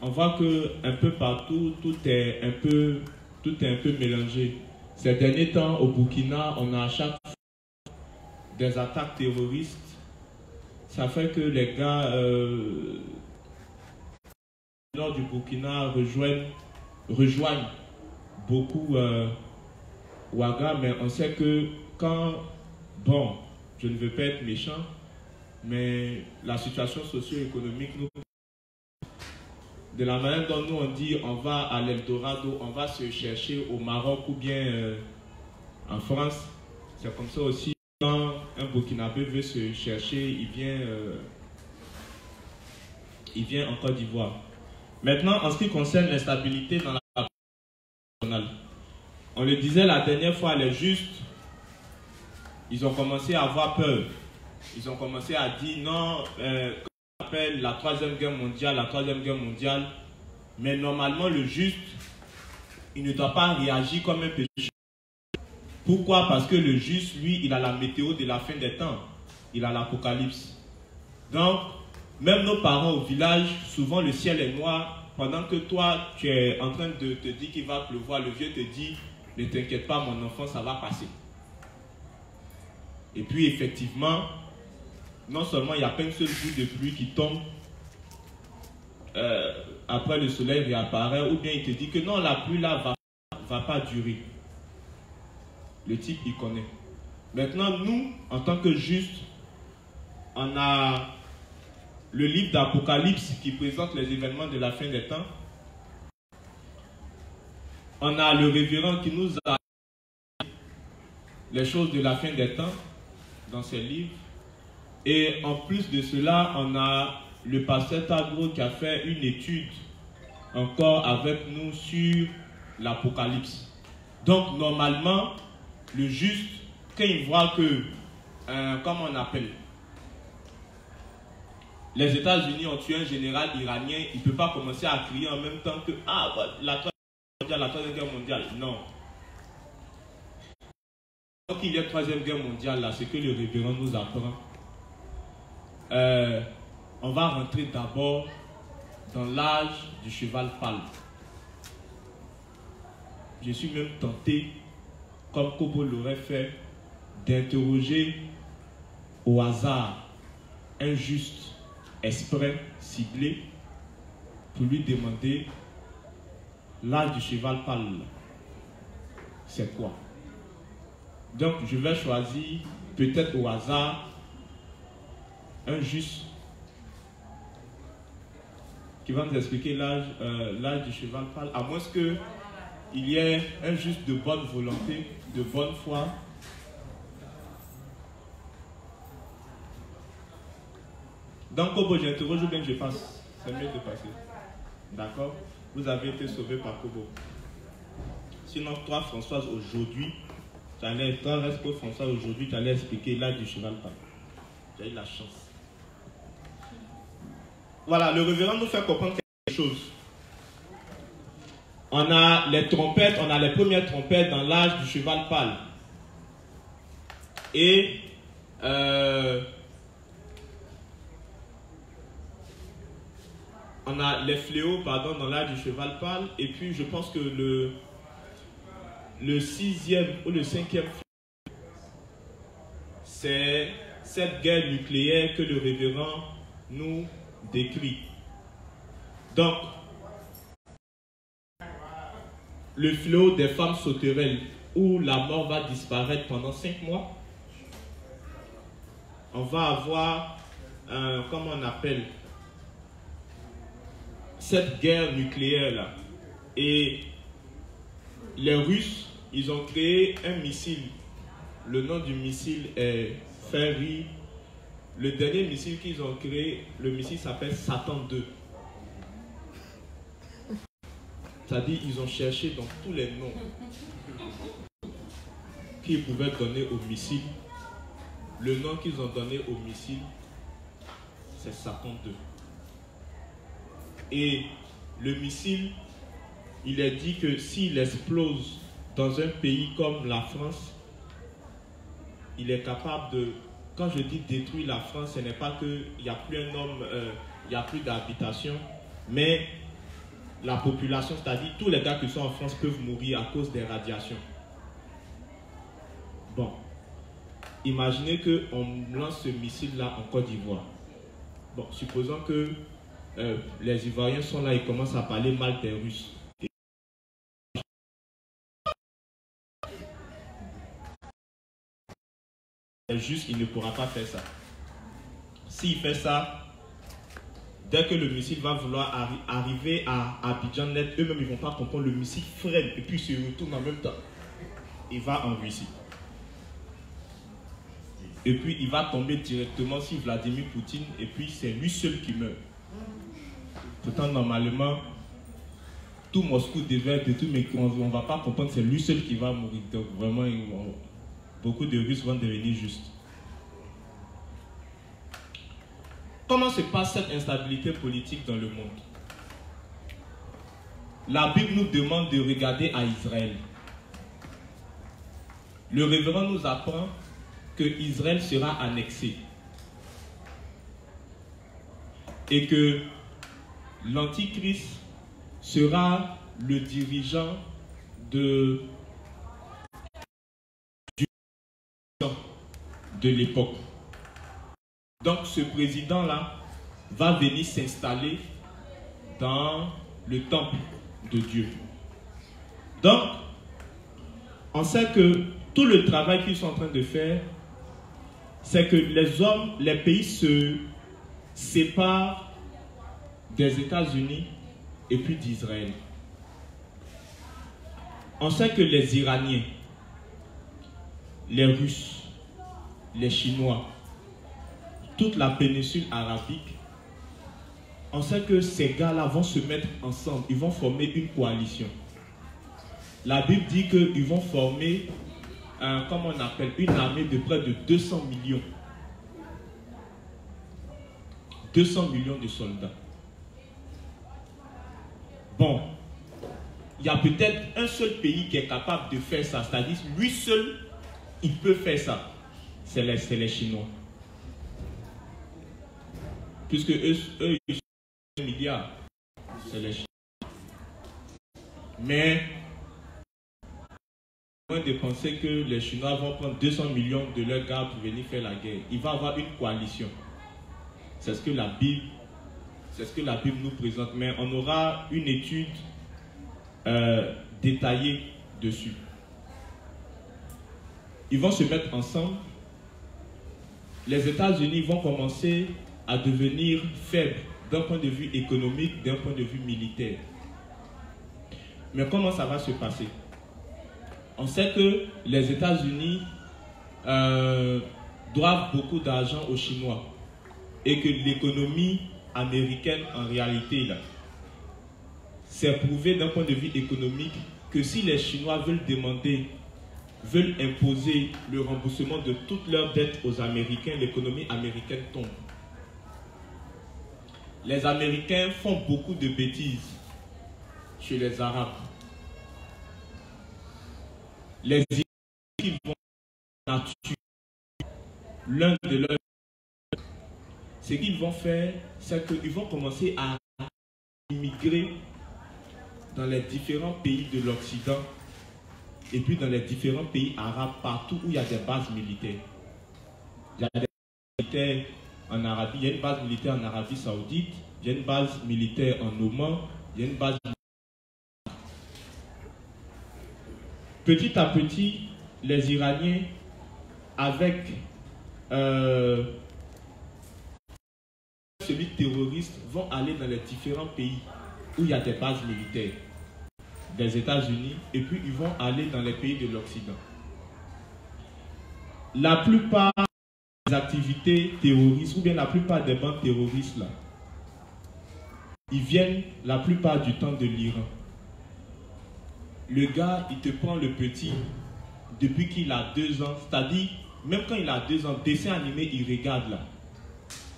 on voit que un peu partout, tout est un peu mélangé. Ces derniers temps, au Burkina, on a à chaque fois des attaques terroristes. Ça fait que les gars nord du Burkina rejoignent beaucoup Ouaga, mais on sait que quand, bon, je ne veux pas être méchant, mais la situation socio-économique nous, de la manière dont nous on dit on va à l'Eldorado, on va se chercher au Maroc ou bien en France, c'est comme ça aussi. Quand un Burkinabé veut se chercher, il vient en Côte d'Ivoire. Maintenant, en ce qui concerne l'instabilité dans la politique nationale, on le disait la dernière fois, les justes, ils ont commencé à avoir peur. Ils ont commencé à dire non, qu'on appelle la troisième guerre mondiale, mais normalement le juste, il ne doit pas réagir comme un péché. Pourquoi? Parce que le juste, lui, il a la météo de la fin des temps. Il a l'Apocalypse. Donc, même nos parents au village, souvent le ciel est noir. Pendant que toi, tu es en train de te dire qu'il va pleuvoir, le vieux te dit, ne t'inquiète pas mon enfant, ça va passer. Et puis effectivement, non seulement il n'y a pas une seule goutte de pluie qui tombe, après le soleil réapparaît, ou bien il te dit que non, la pluie là va pas durer. Le type, il connaît. Maintenant, nous, en tant que justes, on a le livre d'Apocalypse qui présente les événements de la fin des temps. On a le révérend qui nous a les choses de la fin des temps dans ses livres. Et en plus de cela, on a le pasteur Tagro qui a fait une étude encore avec nous sur l'Apocalypse. Donc, normalement, le juste, quand il voit que, comment on appelle, les États-Unis ont tué un général iranien, il ne peut pas commencer à crier en même temps que ah, la troisième guerre mondiale. Non. Donc il y a troisième guerre mondiale, là, c'est que le révérend nous apprend. On va rentrer d'abord dans l'âge du cheval pâle. je suis même tenté, comme Kobo l'aurait fait, d'interroger au hasard un juste exprès ciblé pour lui demander l'âge du cheval pâle, c'est quoi? Donc je vais choisir peut-être au hasard un juste qui va nous expliquer l'âge du cheval pâle, à moins qu'il y ait un juste de bonne volonté, de bonne foi. Donc, Kobo, j'interroge ou bien je passe? C'est mieux de passer. D'accord? Vous avez été sauvé par Kobo. Sinon, toi, Françoise, aujourd'hui, toi, reste pour Françoise, aujourd'hui, tu allais expliquer l'âge du cheval pâle. J'ai eu la chance. Voilà, le révérend nous fait comprendre quelque chose. On a les trompettes, on a les premières trompettes dans l'âge du cheval pâle. Et on a les fléaux, pardon, dans l'âge du cheval pâle. Et puis je pense que le sixième ou le cinquième fléau, c'est cette guerre nucléaire que le révérend nous décrit. Donc, le fléau des femmes sauterelles, où la mort va disparaître pendant 5 mois, on va avoir, comment on appelle, cette guerre nucléaire là. Et les Russes, ils ont créé un missile. Le nom du missile est Ferry. Le dernier missile qu'ils ont créé, le missile s'appelle Satan 2. C'est-à-dire qu'ils ont cherché dans tous les noms qu'ils pouvaient donner au missile. Le nom qu'ils ont donné au missile, c'est Satan 2. Et le missile, il est dit que s'il explose dans un pays comme la France, il est capable de... Quand je dis détruire la France, ce n'est pas qu'il n'y a plus un homme, il n'y a plus d'habitation, mais la population, c'est-à-dire tous les gars qui sont en France peuvent mourir à cause des radiations. Bon, imaginez qu'on lance ce missile-là en Côte d'Ivoire. Bon, supposons que les Ivoiriens sont là et commencent à parler mal des Russes. Juste, il ne pourra pas faire ça. S'il fait ça, dès que le missile va vouloir arriver à Abidjan net, eux-mêmes ils ne vont pas comprendre, le missile freine et puis se retourne en même temps. Il va en Russie. Et puis il va tomber directement sur Vladimir Poutine et puis c'est lui seul qui meurt. Pourtant normalement, tout Moscou devait être tout, mais on ne va pas comprendre, c'est lui seul qui va mourir. Donc vraiment, beaucoup de Russes vont devenir justes. Comment se passe cette instabilité politique dans le monde? La Bible nous demande de regarder à Israël. Le révérend nous apprend que Israël sera annexé et que l'Antichrist sera le dirigeant de l'époque. Donc ce président-là va venir s'installer dans le temple de Dieu. Donc, on sait que tout le travail qu'ils sont en train de faire, c'est que les pays se séparent des États-Unis et puis d'Israël. On sait que les Iraniens, les Russes, les Chinois, toute la péninsule arabique, on sait que ces gars-là vont se mettre ensemble, ils vont former une coalition. La Bible dit qu'ils vont former, comment on appelle, une armée de près de 200 millions. 200 millions de soldats. Bon, il y a peut-être un seul pays qui est capable de faire ça, c'est-à-dire lui seul, il peut faire ça. C'est les Chinois. Puisque eux ils sont 1 milliard. C'est les Chinois. Mais de penser que les Chinois vont prendre 200 millions de leurs gars pour venir faire la guerre. Il va y avoir une coalition. C'est ce que la Bible nous présente. Mais on aura une étude détaillée dessus. Ils vont se mettre ensemble. Les États-Unis vont commencer à devenir faibles d'un point de vue économique, d'un point de vue militaire. Mais comment ça va se passer? On sait que les États-Unis doivent beaucoup d'argent aux Chinois et que l'économie américaine, en réalité, là, c'est prouvé d'un point de vue économique que si les Chinois veulent imposer le remboursement de toutes leurs dettes aux Américains, l'économie américaine tombe. Les Américains font beaucoup de bêtises chez les Arabes. Les Israéliens vont tuer l'un de leurs. Ce qu'ils vont faire, c'est qu'ils vont commencer à immigrer dans les différents pays de l'Occident et puis dans les différents pays arabes, partout où il y a des bases militaires. Il y a des bases militaires en Arabie, il y a une base militaire en Arabie Saoudite, il y a une base militaire en Oman, il y a une base militaire. Petit à petit, les Iraniens, avec celui terroriste, vont aller dans les différents pays où il y a des bases militaires des États-Unis, et puis ils vont aller dans les pays de l'Occident. La plupart des activités terroristes, ou bien la plupart des bandes terroristes là, ils viennent la plupart du temps de l'Iran. Le gars, il te prend le petit depuis qu'il a 2 ans, c'est-à-dire, même quand il a 2 ans, dessin animé, il regarde là.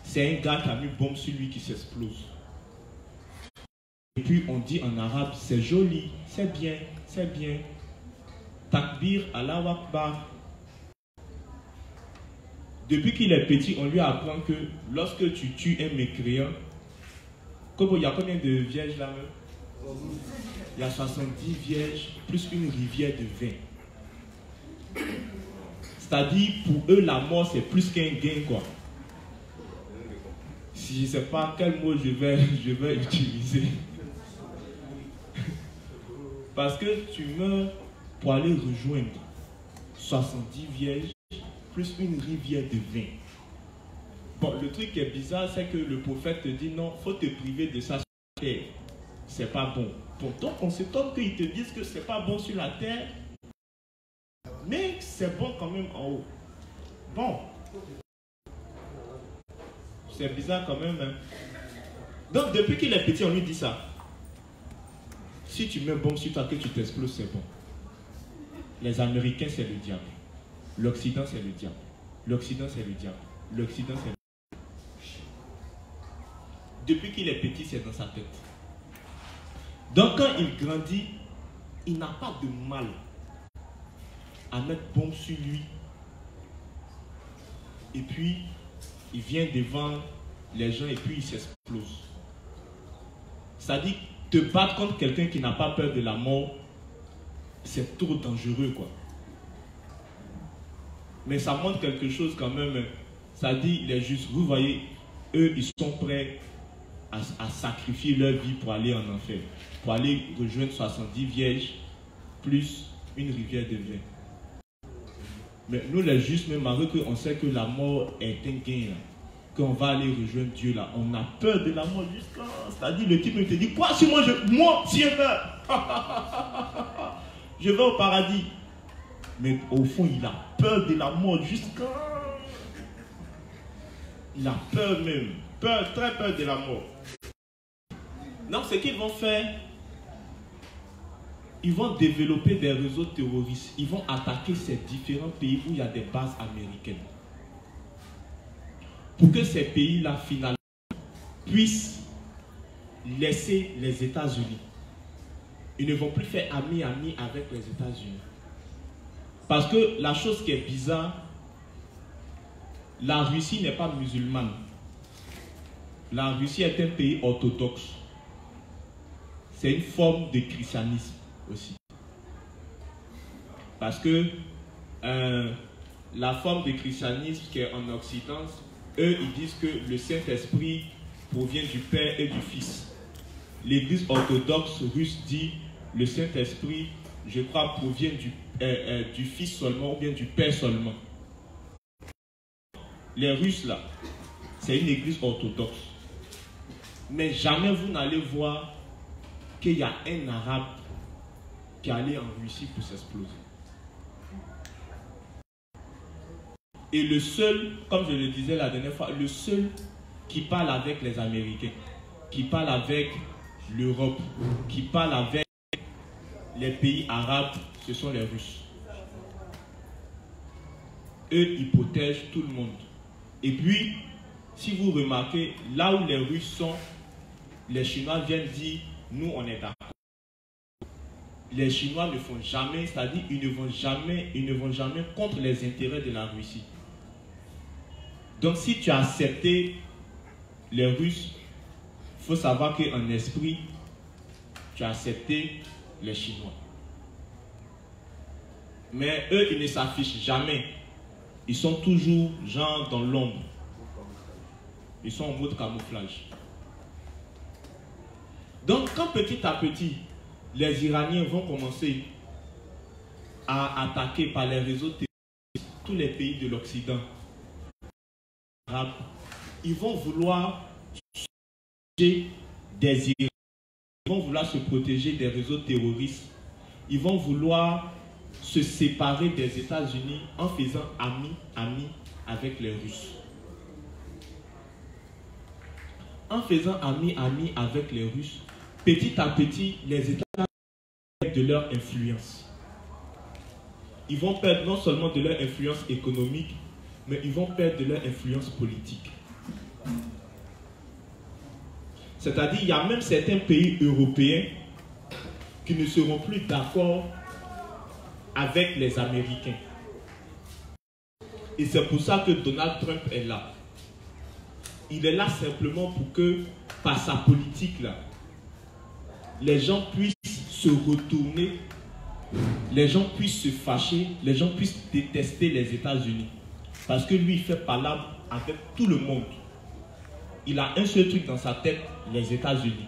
C'est un gars qui a mis bombe sur lui qui s'explose. Et puis on dit en arabe, c'est joli, c'est bien, c'est bien. Takbir, Allahu Akbar. Depuis qu'il est petit, on lui apprend que lorsque tu tues un mécréant, il y a combien de vierges là même? Il y a 70 vierges plus une rivière de vin. C'est-à-dire, pour eux, la mort, c'est plus qu'un gain, quoi. Si je ne sais pas quel mot je vais utiliser. Parce que tu meurs pour aller rejoindre 70 vierges plus une rivière de vin. Bon, le truc qui est bizarre, c'est que le prophète te dit non, il faut te priver de ça sur la terre. C'est pas bon. Pourtant, on s'étonne qu'ils te disent que c'est pas bon sur la terre, mais c'est bon quand même en haut. Bon. C'est bizarre quand même. Hein? Donc, depuis qu'il est petit, on lui dit ça. Si tu mets bombe sur toi, que tu t'exploses, c'est bon. Les Américains, c'est le diable. L'Occident, c'est le diable. L'Occident, c'est le diable. L'Occident, c'est le diable. Depuis qu'il est petit, c'est dans sa tête. Donc, quand il grandit, il n'a pas de mal à mettre bombe sur lui. Et puis, il vient devant les gens et puis il s'explose. C'est-à-dire, te battre contre quelqu'un qui n'a pas peur de la mort, c'est trop dangereux, quoi. Mais ça montre quelque chose quand même. Ça dit, les justes, vous voyez, eux, ils sont prêts à sacrifier leur vie pour aller en enfer. Pour aller rejoindre 70 vierges, plus une rivière de vin. Mais nous, les justes, même malgré qu'on sait que la mort est un gain, là, qu'on va aller rejoindre Dieu, là, on a peur de la mort jusqu'à... C'est-à-dire, le type te dit, quoi, si moi, si je meurs, je vais au paradis. Mais au fond, il a peur de la mort jusqu'à... Il a peur même. Peur, très peur de la mort. Donc, ce qu'ils vont faire, ils vont développer des réseaux terroristes. Ils vont attaquer ces différents pays où il y a des bases américaines. Pour que ces pays-là, finalement, puissent laisser les États-Unis. Ils ne vont plus faire ami avec les États-Unis. Parce que la chose qui est bizarre, la Russie n'est pas musulmane. La Russie est un pays orthodoxe. C'est une forme de christianisme aussi. Parce que la forme de christianisme qui est en Occident, eux, ils disent que le Saint-Esprit provient du Père et du Fils. L'Église orthodoxe russe dit le Saint-Esprit, je crois, provient du Fils seulement ou bien du Père seulement. Les Russes, là, c'est une église orthodoxe. Mais jamais vous n'allez voir qu'il y a un arabe qui est allé en Russie pour s'exploser. Et le seul, comme je le disais la dernière fois, le seul qui parle avec les Américains, qui parle avec l'Europe, qui parle avec les pays arabes, ce sont les Russes. Eux, ils protègent tout le monde. Et puis, si vous remarquez, là où les Russes sont, les Chinois viennent dire, nous on est d'accord. Les Chinois ne font jamais, c'est-à-dire ils ne vont jamais contre les intérêts de la Russie. Donc si tu as accepté les Russes, il faut savoir qu'en esprit, tu as accepté les Chinois. Mais eux, ils ne s'affichent jamais. Ils sont toujours genre dans l'ombre. Ils sont en mode camouflage. Donc quand petit à petit, les Iraniens vont commencer à attaquer par les réseaux terroristes tous les pays de l'Occident, ils vont vouloir se protéger des Iraniens, ils vont vouloir se protéger des réseaux terroristes, ils vont vouloir se séparer des États-Unis en faisant ami avec les Russes. En faisant ami avec les Russes, petit à petit, les États-Unis perdent de leur influence. Ils vont perdre non seulement de leur influence économique, mais ils vont perdre de leur influence politique. C'est-à-dire, il y a même certains pays européens qui ne seront plus d'accord avec les Américains. Et c'est pour ça que Donald Trump est là. Il est là simplement pour que, par sa politique là, les gens puissent se retourner, les gens puissent se fâcher, les gens puissent détester les États-Unis. Parce que lui, il fait palabre avec tout le monde. Il a un seul truc dans sa tête, les États-Unis.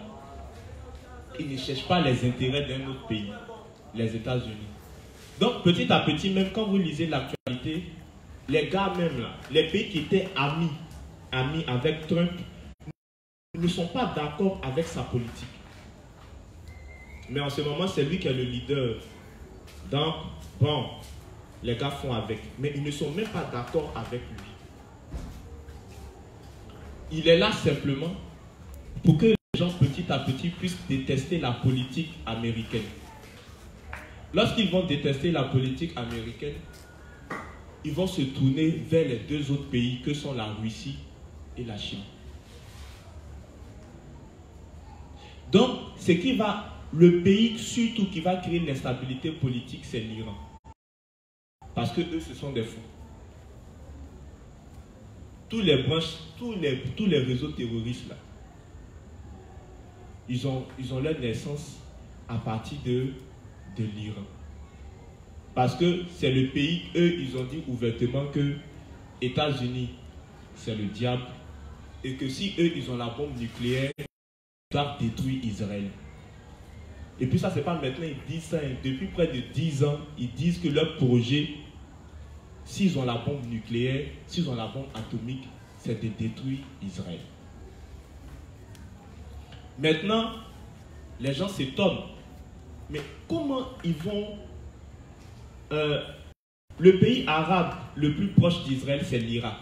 Il ne cherche pas les intérêts d'un autre pays, les États-Unis. Donc, petit à petit, même quand vous lisez l'actualité, les gars même là, les pays qui étaient amis avec Trump, ne sont pas d'accord avec sa politique. Mais en ce moment, c'est lui qui est le leader. Donc, bon, les gars font avec. Mais ils ne sont même pas d'accord avec lui. Il est là simplement pour que les gens petit à petit puissent détester la politique américaine. Lorsqu'ils vont détester la politique américaine, ils vont se tourner vers les deux autres pays que sont la Russie et la Chine. Donc, le pays surtout qui va créer l'instabilité politique, c'est l'Iran. Parce que eux, ce sont des fous. Tous les réseaux terroristes là, ils ont leur naissance à partir de l'Iran. Parce que c'est le pays, eux, ils ont dit ouvertement que États-Unis, c'est le diable. Et que si eux, ils ont la bombe nucléaire, ils doivent détruire Israël. Et puis ça, c'est pas maintenant, ils disent ça. Depuis près de 10 ans, ils disent que leur projet, s'ils ont la bombe nucléaire, s'ils ont la bombe atomique, c'est de détruire Israël. Maintenant, les gens s'étonnent. Mais comment ils vont... le pays arabe le plus proche d'Israël, c'est l'Irak.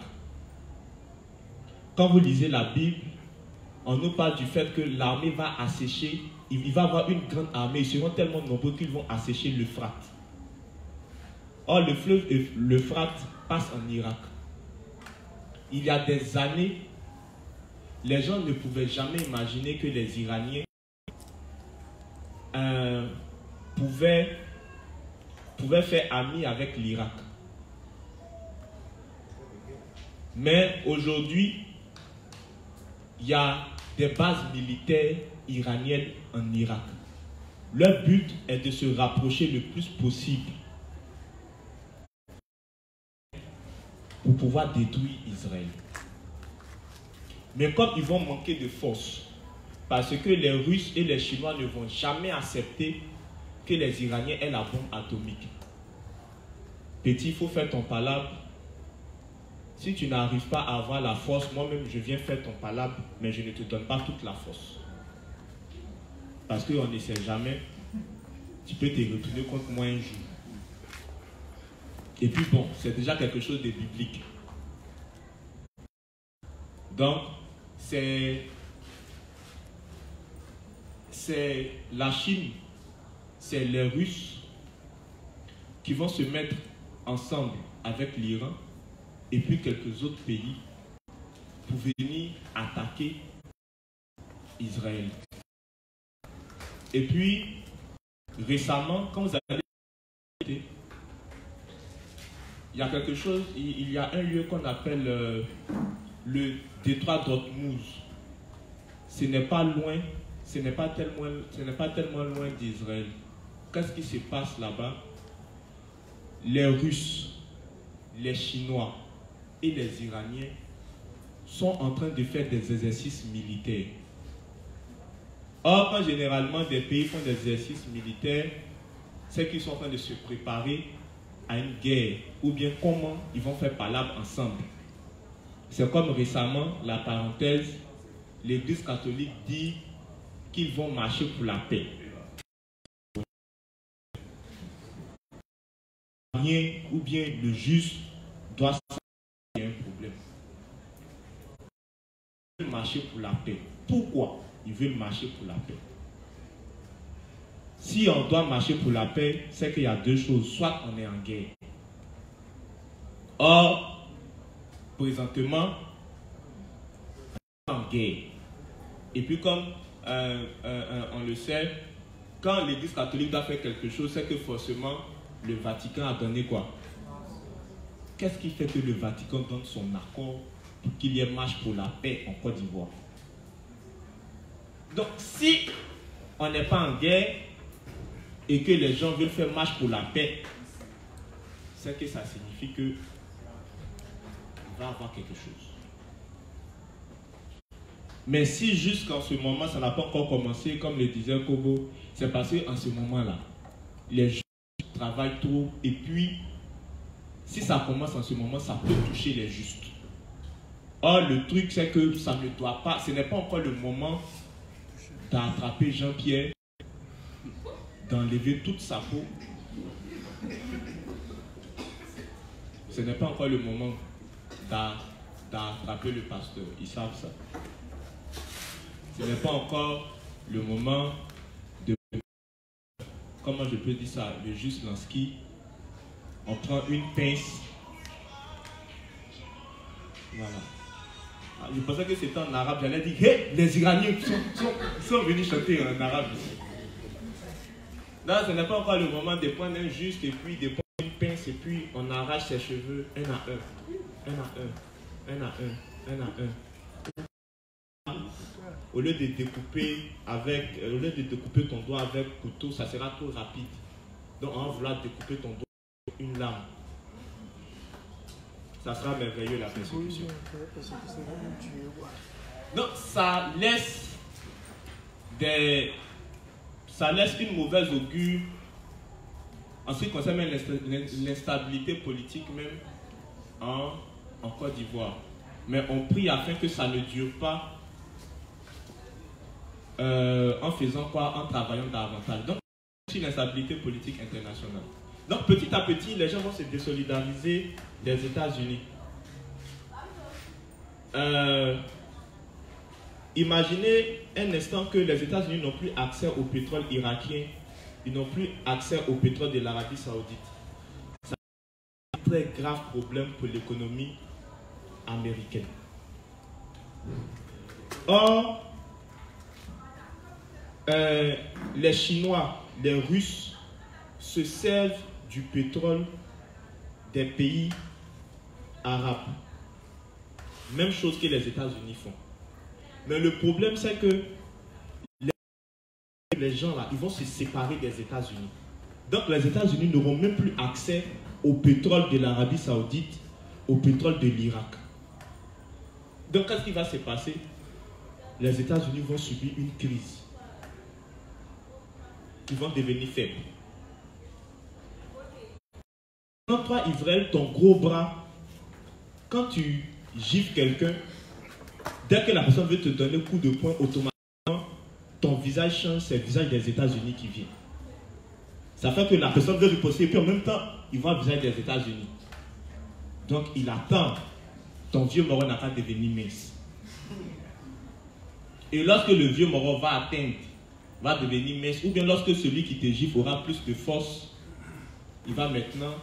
Quand vous lisez la Bible, on nous parle du fait que l'armée va assécher, il va y avoir une grande armée, ils seront tellement nombreux qu'ils vont assécher l'Euphrate. Or, le fleuve l'Euphrate passe en Irak. Il y a des années, les gens ne pouvaient jamais imaginer que les Iraniens pouvaient faire ami avec l'Irak. Mais aujourd'hui, il y a des bases militaires iraniennes en Irak. Leur but est de se rapprocher le plus possible pour pouvoir détruire Israël. Mais comme ils vont manquer de force, parce que les Russes et les Chinois ne vont jamais accepter que les Iraniens aient la bombe atomique. Petit, il faut faire ton palabre. Si tu n'arrives pas à avoir la force, moi-même je viens faire ton palabre, mais je ne te donne pas toute la force. Parce qu'on ne sait jamais, tu peux te retourner contre moi un jour. Et puis bon, c'est déjà quelque chose de biblique. Donc, c'est la Chine, c'est les Russes qui vont se mettre ensemble avec l'Iran et puis quelques autres pays pour venir attaquer Israël. Et puis, récemment, quand vous allez, il y a quelque chose, il y a un lieu qu'on appelle le détroit d'Ormuz. Ce n'est pas loin, ce n'est pas tellement loin d'Israël. Qu'est-ce qui se passe là-bas? Les Russes, les Chinois et les Iraniens sont en train de faire des exercices militaires. Or, quand généralement des pays font des exercices militaires, c'est qu'ils sont en train de se préparer à une guerre, ou bien comment ils vont faire palabre ensemble. C'est comme récemment, la parenthèse, l'Église catholique dit qu'ils vont marcher pour la paix. Rien, ou bien le juste doit savoir qu'il y a un problème. Ils veulent marcher pour la paix. Pourquoi ils veulent marcher pour la paix? Si on doit marcher pour la paix, c'est qu'il y a deux choses. Soit on est en guerre. Or, présentement, on est en guerre. Et puis comme on le sait, quand l'Église catholique doit faire quelque chose, c'est que forcément, le Vatican a donné quoi? Qu'est-ce qui fait que le Vatican donne son accord pour qu'il y ait marche pour la paix en Côte d'Ivoire? Donc, si on n'est pas en guerre et que les gens veulent faire marche pour la paix, c'est que ça signifie que il va y avoir quelque chose. Mais si jusqu'en ce moment, ça n'a pas encore commencé, comme le disait Kobo, c'est parce qu'en ce moment-là, les gens travaillent trop, et puis, si ça commence en ce moment, ça peut toucher les justes. Or, le truc, c'est que ça ne doit pas, ce n'est pas encore le moment d'attraper Jean-Pierre, d'enlever toute sa peau. Ce n'est pas encore le moment d'attraper le pasteur. Ils savent ça. Ce n'est pas encore le moment de... Comment je peux dire ça? Le juste Lansky. On prend une pince. Voilà. Je pensais que c'était en arabe. J'allais dire, hey, les Iraniens sont venus chanter en arabe ici. Là, ce n'est pas encore le moment de prendre un juste et puis de prendre une pince et puis on arrache ses cheveux un à un. Un à un. Un à un. Un à un. Au lieu de découper ton doigt avec couteau, ça sera trop rapide. Donc on va vouloir découper ton doigt avec une lame. Ça sera merveilleux la persécution. Donc ça laisse une mauvaise augure en ce qui concerne l'instabilité politique même en Côte d'Ivoire. Mais on prie afin que ça ne dure pas en faisant quoi? En travaillant davantage. Donc, c'est une instabilité politique internationale. Donc, petit à petit, les gens vont se désolidariser des États-Unis. Imaginez un instant que les États-Unis n'ont plus accès au pétrole irakien, ils n'ont plus accès au pétrole de l'Arabie Saoudite. Ça a un très grave problème pour l'économie américaine. Or, les Chinois, les Russes se servent du pétrole des pays arabes. Même chose que les États-Unis font. Mais le problème, c'est que les gens là, ils vont se séparer des États-Unis. Donc les États-Unis n'auront même plus accès au pétrole de l'Arabie Saoudite au pétrole de l'Irak. Donc, qu'est-ce qui va se passer? Les États-Unis vont subir une crise. Ils vont devenir faibles. Quand toi, Israël, ton gros bras, quand tu gifles quelqu'un, dès que la personne veut te donner un coup de poing, automatiquement, ton visage change, c'est le visage des États-Unis qui vient. Ça fait que la personne veut riposter et puis en même temps, il voit le visage des États-Unis. Donc, il attend. Ton vieux moro n'a pas devenu mince. Et lorsque le vieux moro va atteindre, va devenir mince, ou bien lorsque celui qui te gifle aura plus de force, il va maintenant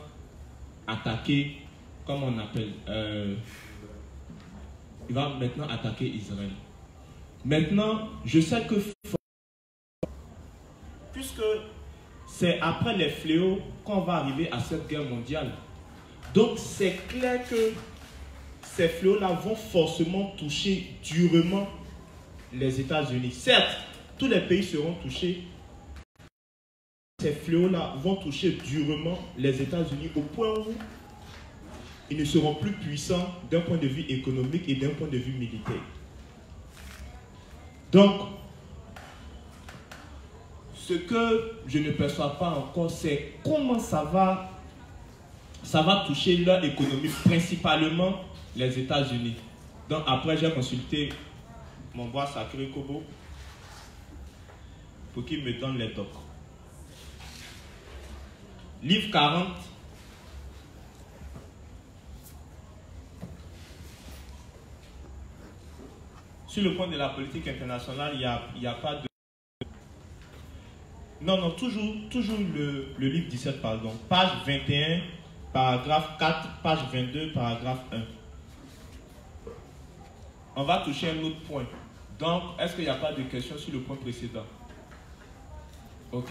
attaquer, comment on appelle, il va maintenant attaquer Israël. Maintenant, je sais que puisque c'est après les fléaux qu'on va arriver à cette guerre mondiale, donc c'est clair que ces fléaux-là vont forcément toucher durement les États-Unis. Certes, tous les pays seront touchés. Ces fléaux-là vont toucher durement les États-Unis au point où ils ne seront plus puissants d'un point de vue économique et d'un point de vue militaire. Donc, ce que je ne perçois pas encore, c'est comment ça va toucher leur économie, principalement les États-Unis. Donc après, j'ai consulté mon bois sacré Kobo pour qu'il me donne les docs. Livre 40. Sur le point de la politique internationale, il n'y a pas de... Non, toujours le livre 17, pardon. Page 21, paragraphe 4, page 22, paragraphe 1. On va toucher un autre point. Donc, est-ce qu'il n'y a pas de questions sur le point précédent? Ok.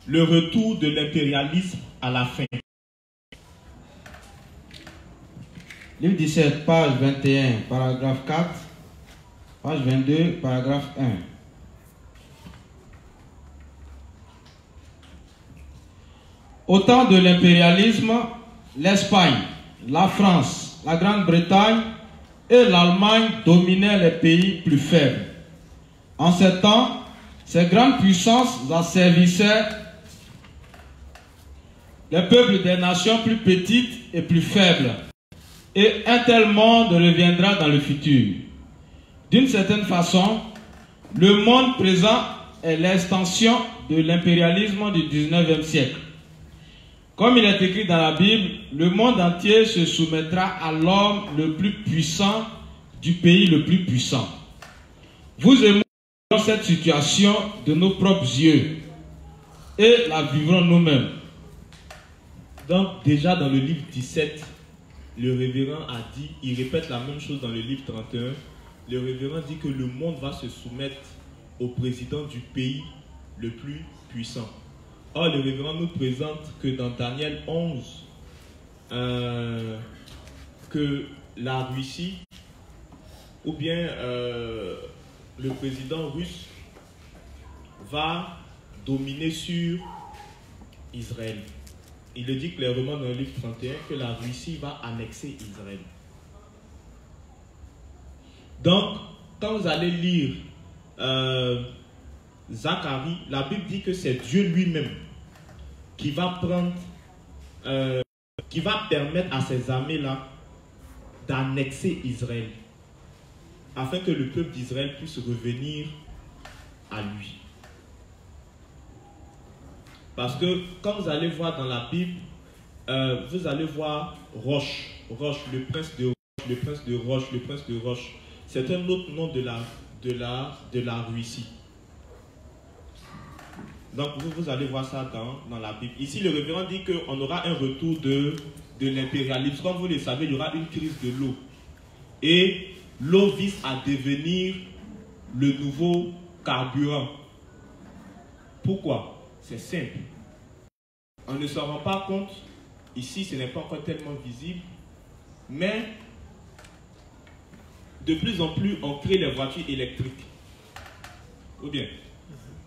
Le retour de l'impérialisme à la fin. Livre 17, page 21, paragraphe 4, page 22, paragraphe 1. Au temps de l'impérialisme, l'Espagne, la France, la Grande-Bretagne et l'Allemagne dominaient les pays plus faibles. En ce temps, ces grandes puissances asservissaient les peuples des nations plus petites et plus faibles. Et un tel monde reviendra dans le futur. D'une certaine façon, le monde présent est l'extension de l'impérialisme du 19e siècle. Comme il est écrit dans la Bible, le monde entier se soumettra à l'homme le plus puissant du pays le plus puissant. Vous et moi vivons cette situation de nos propres yeux et la vivrons nous-mêmes. Donc déjà dans le livre 17, le révérend a dit, il répète la même chose dans le livre 31, le révérend dit que le monde va se soumettre au président du pays le plus puissant. Or, le révérend nous présente que dans Daniel 11, que la Russie, ou bien le président russe, va dominer sur Israël. Il le dit clairement dans le livre 31 que la Russie va annexer Israël. Donc, quand vous allez lire Zacharie, la Bible dit que c'est Dieu lui-même qui va prendre, qui va permettre à ces armées-là d'annexer Israël, afin que le peuple d'Israël puisse revenir à lui. Parce que quand vous allez voir dans la Bible, vous allez voir Roche, le prince de Roche, le prince de Roche, le prince de Roche. C'est un autre nom de la Russie. Donc vous allez voir ça dans la Bible. Ici, le révérend dit qu'on aura un retour de l'impérialisme. Comme vous le savez, il y aura une crise de l'eau. Et l'eau vise à devenir le nouveau carburant. Pourquoi? C'est simple. On ne s'en rend pas compte. Ici, ce n'est pas encore tellement visible. Mais de plus en plus, on crée les voitures électriques. Ou bien.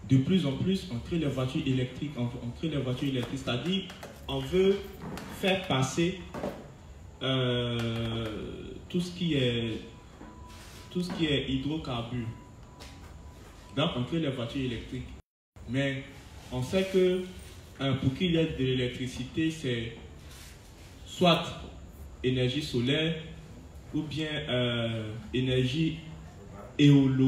de plus en plus, on crée les voitures électriques, c'est-à-dire on veut faire passer tout ce qui est hydrocarbures. Donc on crée les voitures électriques. Mais on sait que pour qu'il y ait de l'électricité, c'est soit énergie solaire ou bien énergie éolienne.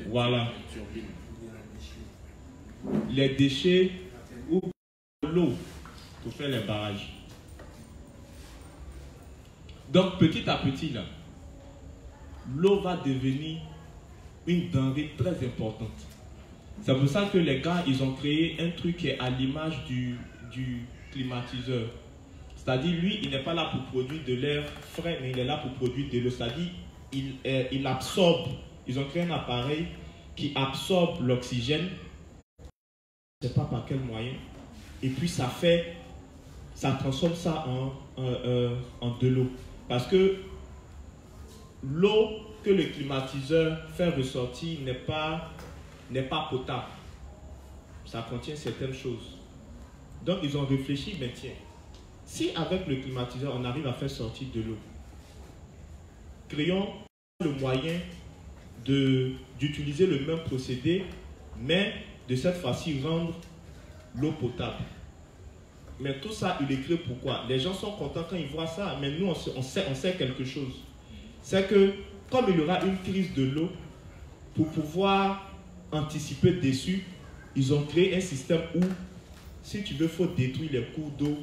Voilà. Les déchets ou l'eau pour faire les barrages. Donc petit à petit là, l'eau va devenir une denrée très importante. C'est pour ça que les gars, ils ont créé un truc qui est à l'image du climatiseur. C'est-à-dire, lui, il n'est pas là pour produire de l'air frais, mais il est là pour produire de l'eau. C'est-à-dire, il absorbe. Ils ont créé un appareil qui absorbe l'oxygène. Je ne sais pas par quel moyen. Et puis, ça transforme ça en de l'eau. Parce que l'eau que le climatiseur fait ressortir n'est pas potable. Ça contient certaines choses. Donc, ils ont réfléchi, mais tiens, si avec le climatiseur, on arrive à faire sortir de l'eau, créons le moyen d'utiliser le même procédé, mais de cette fois-ci rendre l'eau potable. Mais tout ça, il est créé pourquoi? Les gens sont contents quand ils voient ça, mais nous, on sait quelque chose. C'est que, comme il y aura une crise de l'eau, pour pouvoir anticiper dessus, ils ont créé un système où, si tu veux, il faut détruire les cours d'eau.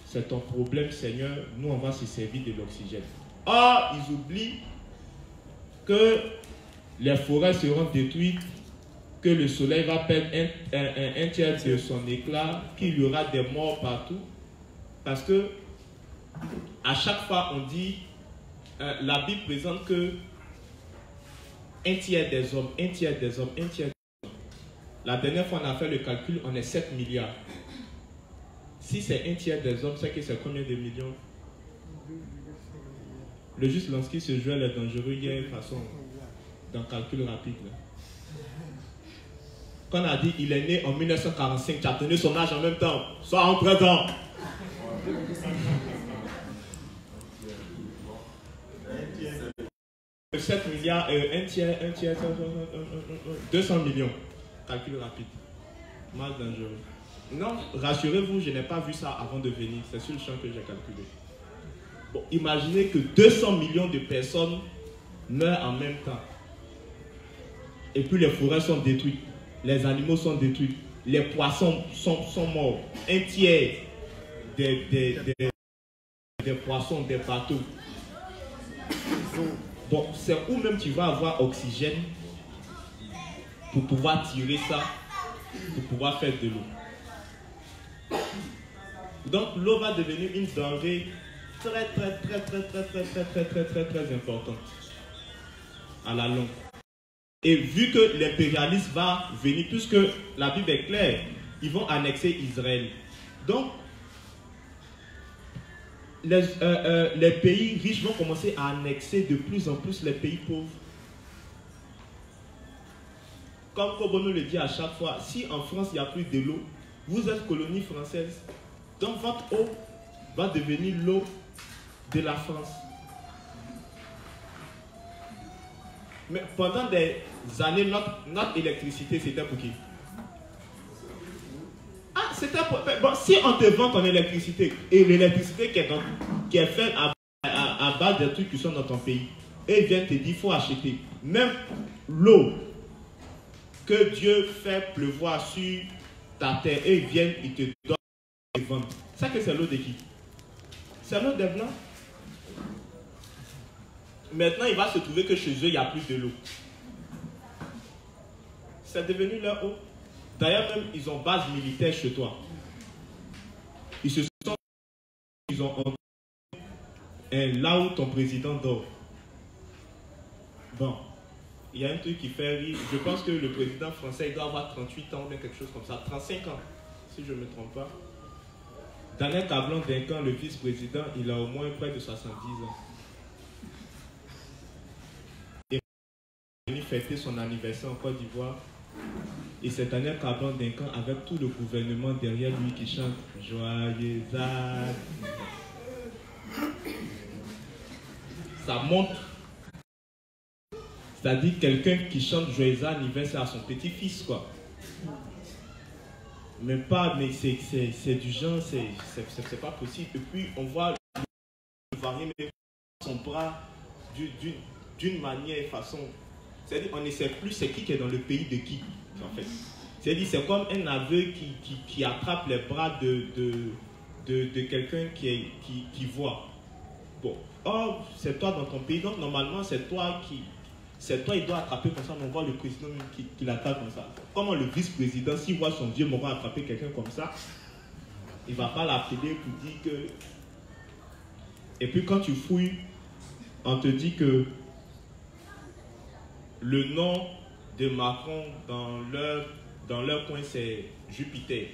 C'est ton problème, Seigneur. Nous, on va se servir de l'oxygène. Or, ils oublient que les forêts seront détruites, que le soleil va perdre un tiers de son éclat, qu'il y aura des morts partout. Parce que, à chaque fois, on dit, la Bible présente que un tiers des hommes. La dernière fois, on a fait le calcul, on est 7 milliards. Si c'est un tiers des hommes, c'est que c'est combien de millions? Le juste Lansky se jouait les dangereux hier, de façon, dans le calcul rapide. Là. Quand on a dit il est né en 1945, tu as tenu son âge en même temps, soit en présent. 7 milliards, un tiers, 200 millions. Calcul rapide. Mal dangereux. Non, rassurez-vous, je n'ai pas vu ça avant de venir. C'est sur le champ que j'ai calculé. Bon, imaginez que 200 millions de personnes meurent en même temps. Et puis les forêts sont détruites. Les animaux sont détruits. Les poissons sont morts. Un tiers des poissons, des bateaux. Bon, c'est où même tu vas avoir oxygène pour pouvoir tirer ça, pour pouvoir faire de l'eau. Donc l'eau va devenir une denrée très importante à la longue. Et vu que l'impérialisme va venir, puisque la Bible est claire, ils vont annexer Israël. Donc les pays riches vont commencer à annexer de plus en plus les pays pauvres. Comme Kobono le dit à chaque fois, si en France il n'y a plus de l'eau, vous êtes colonie française. Donc votre eau va devenir l'eau de la France. Mais pendant des années, notre électricité, c'était pour qui? Ah, c'était pour... Bon, si on te vend ton électricité, et l'électricité qui est faite à base des trucs qui sont dans ton pays, et ils viennent te dire, il faut acheter. Même l'eau que Dieu fait pleuvoir sur ta terre, et ils viennent, ils te donnent, ils te vendent. Ça que c'est l'eau de qui? C'est l'eau des Blancs. Maintenant, il va se trouver que chez eux, il n'y a plus de l'eau. C'est devenu leur eau. D'ailleurs, même, ils ont base militaire chez toi. Ils ont là où ton président dort. Bon, il y a un truc qui fait rire. Je pense que le président français, il doit avoir 38 ans ou bien quelque chose comme ça. 35 ans, si je ne me trompe pas. Daniel Cablon-Duncan, le vice-président, il a au moins près de 70 ans. fêter son anniversaire en Côte d'Ivoire. Et c'est Daniel Caban Duncan avec tout le gouvernement derrière lui qui chante Joyeux anniversaire. Ça montre. C'est-à-dire quelqu'un qui chante Joyeux anniversaire à son petit-fils, quoi. Mais c'est du genre, c'est pas possible. Et puis on voit varier son bras d'une manière, façon. C'est-à-dire on ne sait plus c'est qui est dans le pays de qui, en fait. C'est-à-dire c'est comme un aveu qui attrape les bras de quelqu'un qui voit. Bon, oh, c'est toi dans ton pays, donc normalement c'est toi, il doit attraper comme ça, mais on voit le président qui l'attaque comme ça. Comment le vice-président, s'il voit son vieux moment attraper quelqu'un comme ça, il ne va pas l'appeler pour dire que... Et puis quand tu fouilles, on te dit que le nom de Macron dans leur coin, c'est Jupiter.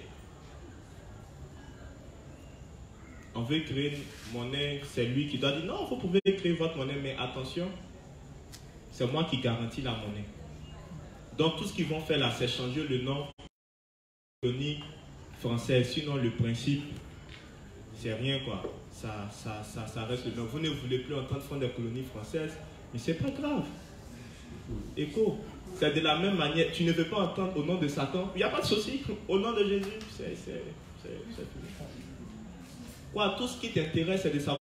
On veut créer une monnaie, c'est lui qui doit dire non, vous pouvez créer votre monnaie, mais attention, c'est moi qui garantis la monnaie. Donc tout ce qu'ils vont faire là, c'est changer le nom de la colonie française. Sinon le principe, c'est rien quoi. Ça reste le nom. Vous ne voulez plus entendre fond des colonies françaises, mais c'est pas grave. Écho, c'est de la même manière. Tu ne veux pas entendre au nom de Satan, il n'y a pas de souci. Au nom de Jésus, c'est tout. Quoi, tout ce qui t'intéresse, c'est de savoir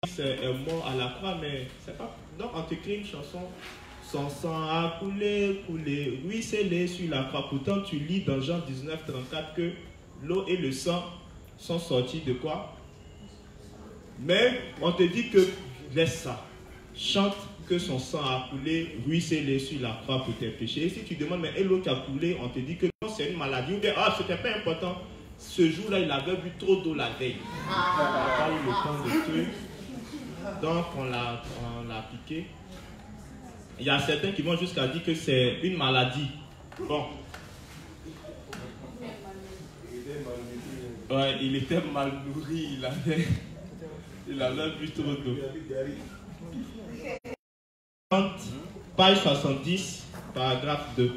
c'est mort à la croix, mais c'est pas. Donc on te crée une chanson. Son sang a coulé, ruisselé sur la croix. Pourtant, tu lis dans Jean 19, 34 que l'eau et le sang sont sortis de quoi? Mais on te dit que laisse ça. Chante que son sang a coulé, ruisselé sur la croix pour tes péchés. Et si tu demandes, mais l'eau qui a coulé, on te dit que non, c'est une maladie. Ou bien, ah, c'était pas important. Ce jour-là, il avait bu trop d'eau la veille. Il n'a pas eu le temps de tuer. Donc, on l'a piqué. Il y a certains qui vont jusqu'à dire que c'est une maladie. Bon. Ouais, il était mal nourri, il avait bu trop d'eau. Page 70, paragraphe 2.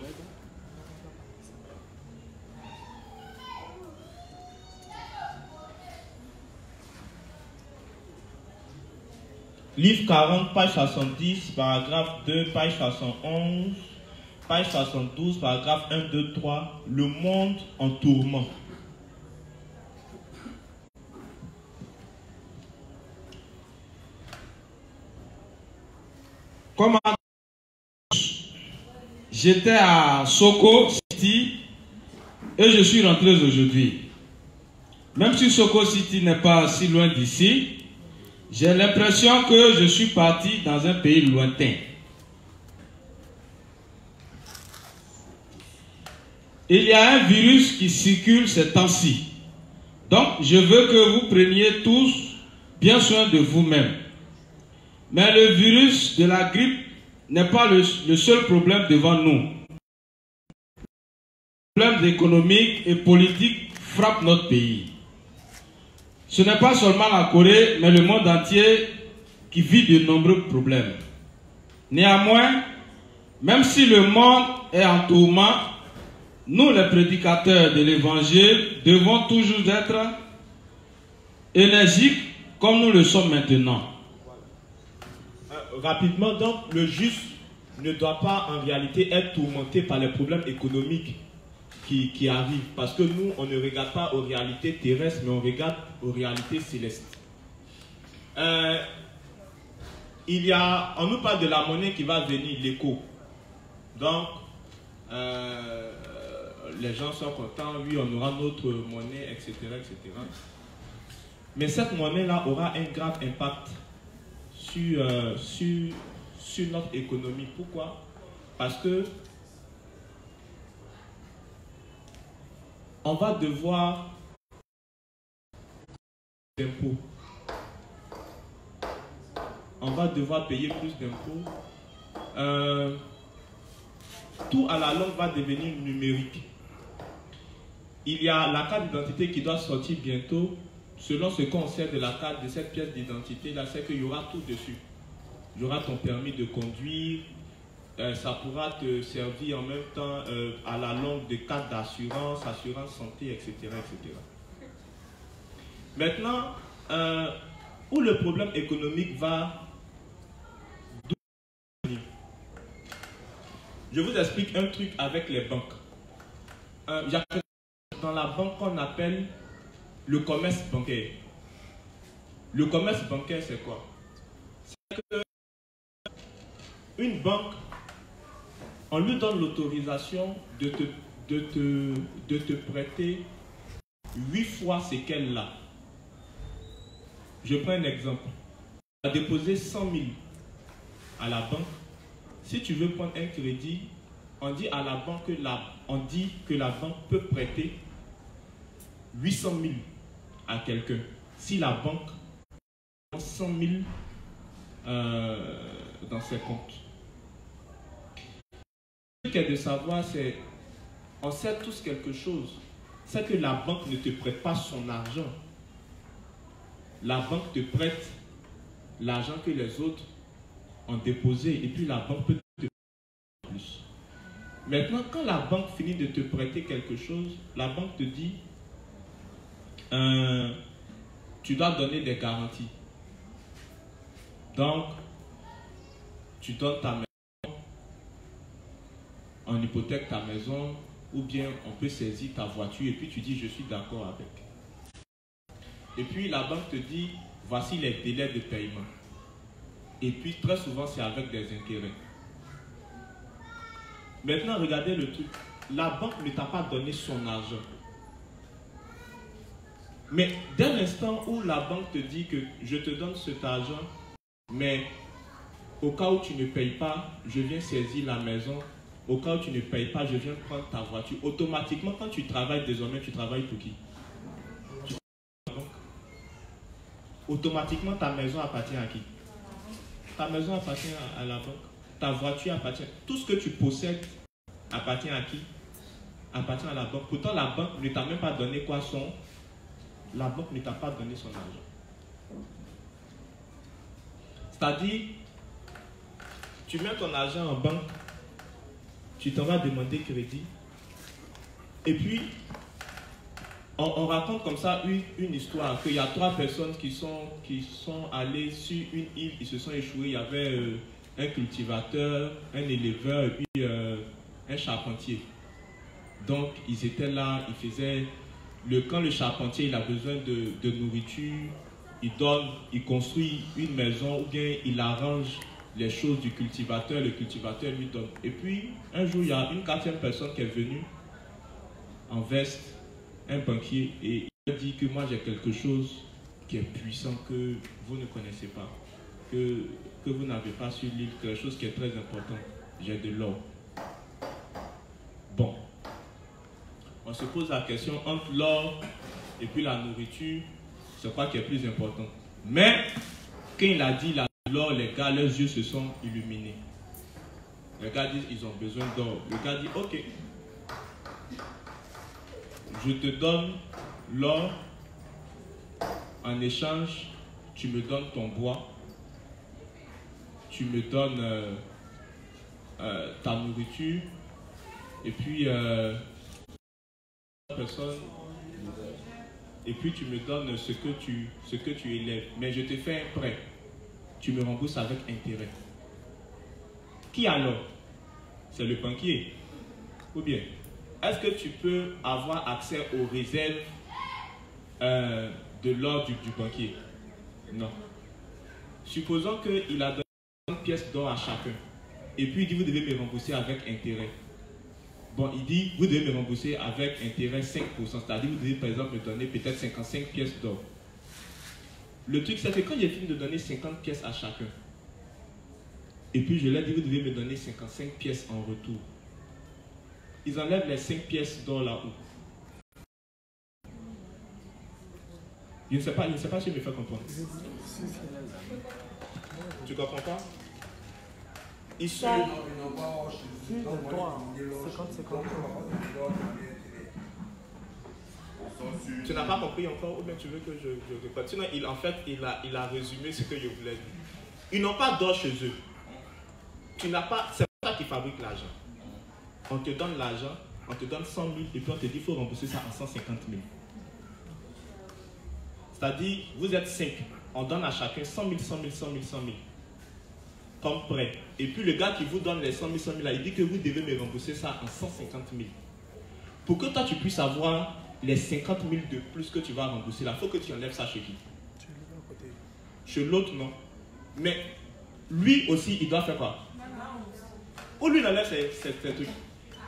Livre 40, page 70, paragraphe 2, page 71, page 72, paragraphe 1, 2, 3. Le monde en tourment. Comme j'étais à Soko City et je suis rentré aujourd'hui. Même si Soko City n'est pas si loin d'ici, j'ai l'impression que je suis parti dans un pays lointain. Il y a un virus qui circule ces temps-ci. Donc, je veux que vous preniez tous bien soin de vous-même. Mais le virus de la grippe n'est pas le seul problème devant nous. Les problèmes économiques et politiques frappent notre pays. Ce n'est pas seulement la Corée, mais le monde entier qui vit de nombreux problèmes. Néanmoins, même si le monde est en tourment, nous, les prédicateurs de l'Évangile, devons toujours être énergiques comme nous le sommes maintenant. Rapidement, donc, le juste ne doit pas en réalité être tourmenté par les problèmes économiques qui arrivent. Parce que nous, on ne regarde pas aux réalités terrestres, mais on regarde aux réalités célestes. On nous parle de la monnaie qui va venir, l'écho. Donc, les gens sont contents, oui, on aura notre monnaie, etc., etc. Mais cette monnaie-là aura un grave impact sur notre économie. Pourquoi? Parce que on va devoir d'impôts. On va devoir payer plus d'impôts. Tout à la longue va devenir numérique. Il y a la carte d'identité qui doit sortir bientôt. Selon ce qu'on sait de la carte, de cette pièce d'identité, là, c'est qu'il y aura tout dessus. Il y aura ton permis de conduire, ça pourra te servir en même temps à la longue de carte d'assurance, assurance santé, etc. etc. Maintenant, où le problème économique va, je vous explique un truc avec les banques. Il y a dans la banque qu'on appelle le commerce bancaire. Le commerce bancaire, c'est quoi? C'est que une banque, on lui donne l'autorisation de te prêter 8 fois ce qu'elle a. Je prends un exemple. Tu as déposé 100 000 à la banque. Si tu veux prendre un crédit, on dit à la banque que la banque peut prêter 800 000 à quelqu'un. Si la banque a 100 000 dans ses comptes. Ce qu'il y a de savoir, c'est on sait tous quelque chose. C'est que la banque ne te prête pas son argent. La banque te prête l'argent que les autres ont déposé et puis la banque peut te prêter plus. Maintenant, quand la banque finit de te prêter quelque chose, la banque te dit tu dois donner des garanties. Donc, tu donnes ta maison, on hypothèque ta maison, ou bien on peut saisir ta voiture et puis tu dis je suis d'accord avec. Et puis la banque te dit voici les délais de paiement. Et puis très souvent c'est avec des intérêts. Maintenant regardez le truc. La banque ne t'a pas donné son argent. Mais dès l'instant où la banque te dit que je te donne cet argent, mais au cas où tu ne payes pas, je viens saisir la maison. Au cas où tu ne payes pas, je viens prendre ta voiture. Automatiquement, quand tu travailles désormais, tu travailles pour qui? Automatiquement, ta maison appartient à qui? Ta maison appartient à la banque. Ta voiture appartient. Tout ce que tu possèdes appartient à qui? Appartient à la banque. Pourtant, la banque ne t'a même pas donné quoi son. La banque ne t'a pas donné son argent. C'est-à-dire, tu mets ton argent en banque, tu t'en vas demander crédit, et puis on raconte comme ça une histoire, qu'il y a 3 personnes qui sont allées sur une île, ils se sont échoués. Il y avait un cultivateur, un éleveur et puis un charpentier. Donc ils étaient là, ils faisaient, quand le charpentier il a besoin de nourriture, il construit une maison ou bien il arrange les choses du cultivateur, le cultivateur lui donne. Et puis un jour il y a une 4e personne qui est venue en veste, un banquier, et il a dit que moi j'ai quelque chose qui est puissant que vous ne connaissez pas, que vous n'avez pas sur l'île, quelque chose qui est très important. J'ai de l'or. Bon, on se pose la question entre l'or et puis la nourriture, c'est quoi qui est plus important? Mais quand il a dit l'or, les gars, leurs yeux se sont illuminés. Les gars disent ils ont besoin d'or. Le gars dit ok, je te donne l'or, en échange tu me donnes ton bois, tu me donnes ta nourriture, et puis personne, et puis tu me donnes ce que tu élèves, mais je te fais un prêt, tu me rembourses avec intérêt. Qui alors? C'est le banquier. Ou bien, est-ce que tu peux avoir accès aux réserves de l'or du banquier? Non. Supposons qu'il a donné une pièce d'or à chacun. Et puis il dit, vous devez me rembourser avec intérêt. Bon, il dit, vous devez me rembourser avec intérêt 5%. C'est-à-dire, vous devez par exemple me donner peut-être 55 pièces d'or. Le truc, c'est que quand j'ai fini de donner 50 pièces à chacun, et puis je leur dis, vous devez me donner 55 pièces en retour. Ils enlèvent les 5 pièces d'or là-haut. Je ne sais pas si je me fais comprendre. Tu comprends pas? Ils sont... Tu n'as pas compris encore ou bien tu veux que je répète? Sinon, en fait, il a résumé ce que je voulais dire. Ils n'ont pas d'or chez eux. Tu n'as pas... C'est pas qui fabrique l'argent. On te donne l'argent, on te donne 100 000 et puis on te dit qu'il faut rembourser ça en 150 000. C'est-à-dire, vous êtes 5, on donne à chacun 100 000, 100 000, 100 000, 100 000. Comme prêt. Et puis le gars qui vous donne les 100 000, 100 000 là, il dit que vous devez me rembourser ça en 150 000. Pour que toi tu puisses avoir les 50 000 de plus que tu vas rembourser là, il faut que tu enlèves ça chez qui? Chez l'autre, non. Mais lui aussi, il doit faire quoi? Ou lui, il enlève ces trucs.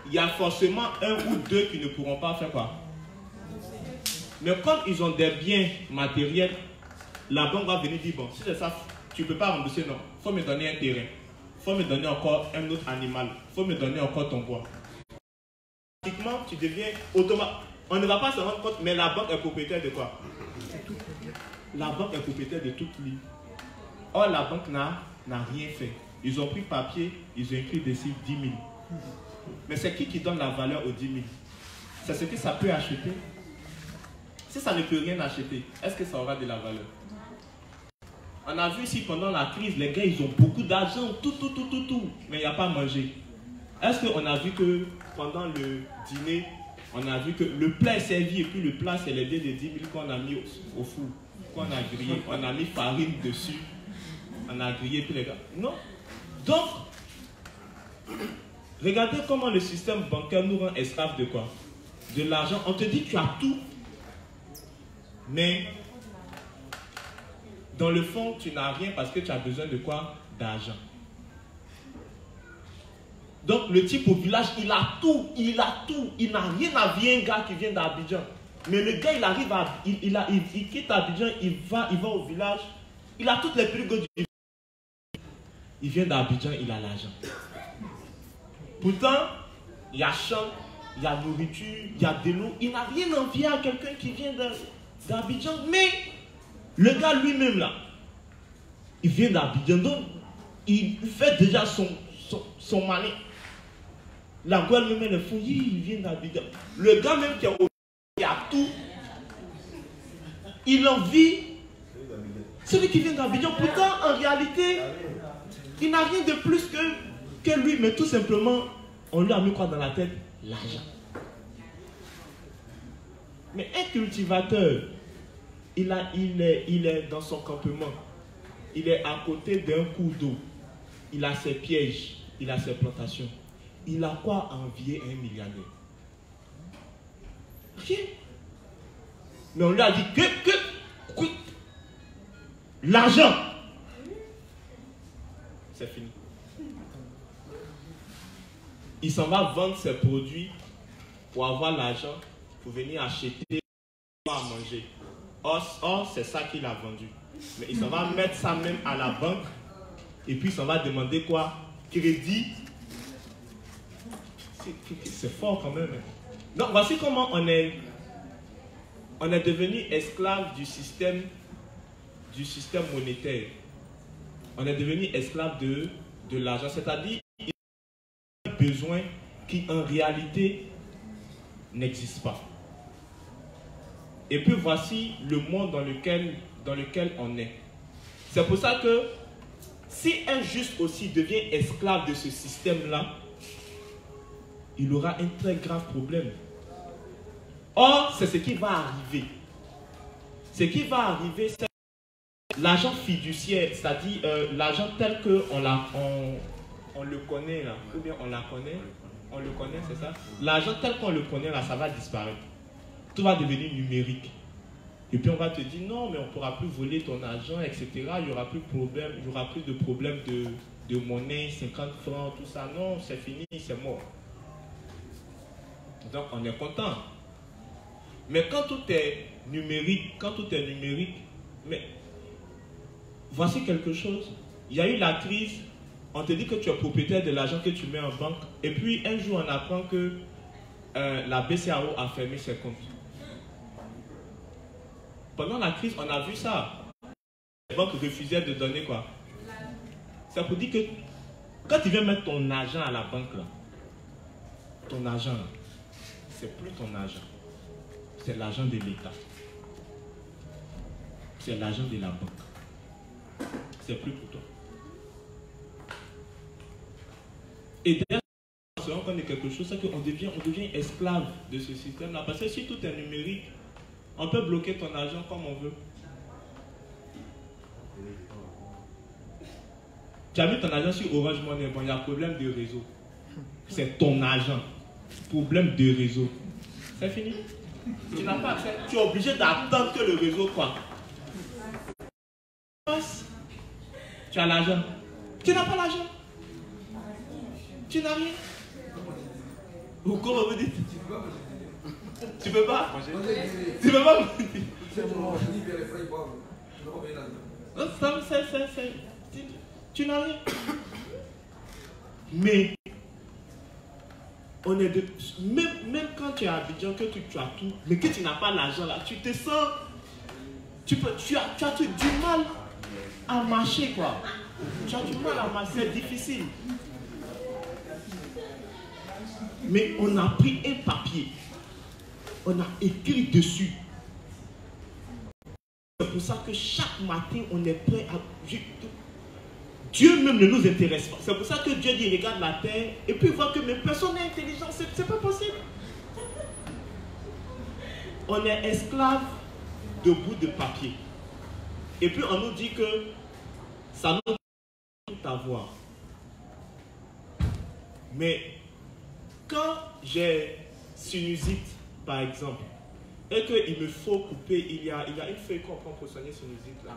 Il y a forcément un ou deux qui ne pourront pas faire quoi? Mais comme ils ont des biens matériels, la banque va venir dire, bon, si c'est ça, tu ne peux pas rembourser, non. Il faut me donner un terrain. Il faut me donner encore un autre animal. Il faut me donner encore ton bois. Pratiquement, tu deviens automate. On ne va pas se rendre compte, mais la banque est propriétaire de quoi? La banque est propriétaire de toute l'île. Or, la banque n'a rien fait. Ils ont pris papier, ils ont écrit dessus 10 000. Mais c'est qui donne la valeur aux 10 000? C'est ce que ça peut acheter. Si ça ne peut rien acheter, est-ce que ça aura de la valeur? On a vu ici pendant la crise, les gars, ils ont beaucoup d'argent, tout, mais il n'y a pas à manger. Est-ce qu'on a vu que pendant le dîner, on a vu que le plat est servi et puis le plat, c'est les biens de 10 000 qu'on a mis au four, qu'on a grillé, on a mis farine dessus, on a grillé puis les gars. Non. Donc, regardez comment le système bancaire nous rend esclaves de quoi? De l'argent. On te dit que tu as tout, mais dans le fond, tu n'as rien parce que tu as besoin de quoi? D'argent. Donc, le type au village, il a tout. Il n'a rien à voir un gars qui vient d'Abidjan. Mais le gars, il arrive à... Il quitte Abidjan, il va au village. Il a toutes les plus gros du village. Il vient d'Abidjan, il a l'argent. Pourtant, il y a champ, il y a nourriture, il y a de l'eau. Il n'a rien envie à quelqu'un qui vient d'Abidjan. Mais le gars lui-même, là, il vient d'Abidjan. Donc, il fait déjà son malin. La gueule lui-même, le fond, il vient d'Abidjan. Le gars même qui est au... Il a tout. Il envie celui qui vient d'Abidjan. Pourtant, en réalité, il n'a rien de plus que lui. Mais tout simplement, on lui a mis quoi dans la tête? L'argent. Mais un cultivateur, il est dans son campement. Il est à côté d'un cours d'eau. Il a ses pièges. Il a ses plantations. Il a quoi envier un milliardaire? Rien. Mais on lui a dit que l'argent, c'est fini. Il s'en va vendre ses produits pour avoir l'argent, pour venir acheter à manger. Or, c'est ça qu'il a vendu. Mais il s'en va mettre ça même à la banque et puis il s'en va demander quoi? Crédit. C'est fort quand même. Donc voici comment on est devenu esclave du système monétaire. On est devenu esclave de l'argent. C'est-à-dire il y a un besoin qui en réalité n'existe pas. Et puis voici le monde dans lequel on est. C'est pour ça que si un juste aussi devient esclave de ce système-là, il aura un très grave problème. Or, c'est ce qui va arriver. Ce qui va arriver, c'est l'argent fiduciaire, c'est-à-dire l'argent tel qu'on le connaît là, ou bien on la connaît, on le connaît, c'est ça? L'argent tel qu'on le connaît là, ça va disparaître. Tout va devenir numérique. Et puis on va te dire non, mais on ne pourra plus voler ton argent, etc. Il n'y aura plus de problème de monnaie, 50 francs, tout ça. Non, c'est fini, c'est mort. Donc on est content. Mais quand tout est numérique, mais voici quelque chose. Il y a eu la crise, on te dit que tu es propriétaire de l'argent que tu mets en banque, et puis un jour on apprend que la BCAO a fermé ses comptes. Pendant la crise, on a vu ça. Les banques refusaient de donner quoi? Ça pour dire que quand tu viens mettre ton argent à la banque, là, ton argent, c'est plus ton argent. C'est l'argent de l'État. C'est l'argent de la banque. C'est plus pour toi. Et derrière, on connaît quelque chose, c'est qu'on devient esclave de ce système-là. Parce que si tout est numérique, on peut bloquer ton argent comme on veut. Tu as mis ton argent sur Orange Money, bon, il y a problème de réseau. C'est ton argent. Problème de réseau. C'est fini. Tu n'as pas accès. Tu es obligé d'attendre que le réseau quoi. Tu as l'argent. Tu n'as pas l'argent. Tu n'as rien. Ou comment vous dites? Tu peux pas? Tu peux pas? Tu n'as rien. Mais on est de, même quand tu es à Abidjan, que tu as tout, mais que tu n'as pas l'argent là, tu te sens, tu as du mal à marcher quoi. Tu as du mal à marcher, c'est difficile. Mais on a pris un papier, on a écrit dessus. C'est pour ça que chaque matin on est prêt à... Dieu même ne nous intéresse pas. C'est pour ça que Dieu dit, regarde la terre et puis il voit que mais personne n'est intelligent. C'est pas possible. On est esclave de bouts de papier. Et puis on nous dit que ça nous donne tout avoir. Mais quand j'ai sinusite, par exemple, et qu'il me faut couper, il y a une feuille qu'on prend pour soigner sinusite là.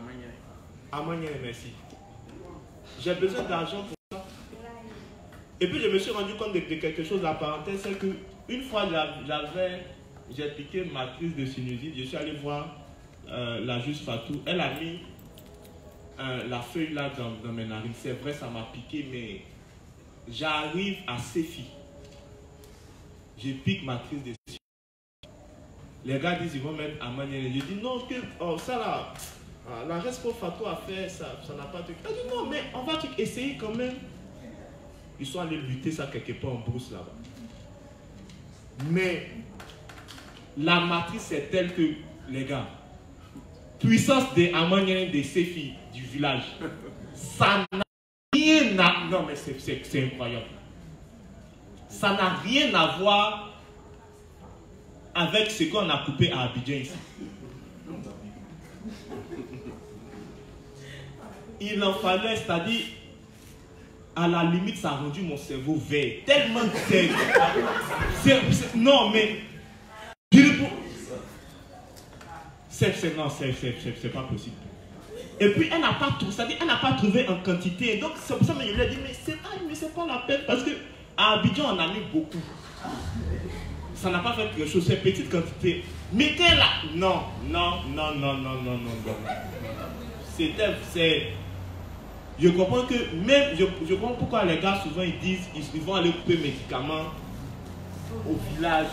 Amanière, merci. J'ai besoin d'argent pour ça. Et puis je me suis rendu compte de quelque chose à parenthèse, c'est qu'une fois j'ai piqué ma crise de sinusite, je suis allé voir la juge Fatou. Elle a mis la feuille là dans mes narines. C'est vrai, ça m'a piqué, mais j'arrive à Séfi. Je pique ma crise de sinusite. Les gars disent ils vont mettre Amanière. Je dis non, ça là. La respo Fatou a fait ça n'a pas de... Elle dit non, mais on va essayer quand même. Ils sont allés lutter ça quelque part en brousse là-bas. Mais la matrice est telle que, les gars, puissance des Amaniens des Séfi du village, ça n'a rien à... Non mais c'est incroyable. Ça n'a rien à voir avec ce qu'on a coupé à Abidjan ici. Il en fallait, c'est-à-dire, à la limite, ça a rendu mon cerveau vert. Tellement vert. Non, mais... C'est pas possible. Et puis, elle n'a pas trouvé, c'est-à-dire, elle n'a pas trouvé en quantité. Donc, c'est pour ça que je lui ai dit, mais c'est pas la peine. Parce qu'à Abidjan, on a mis beaucoup. Ça n'a pas fait quelque chose, c'est petite quantité. Mettez-la. Non. Je comprends que même, je comprends pourquoi les gars souvent ils disent ils vont aller couper médicaments au village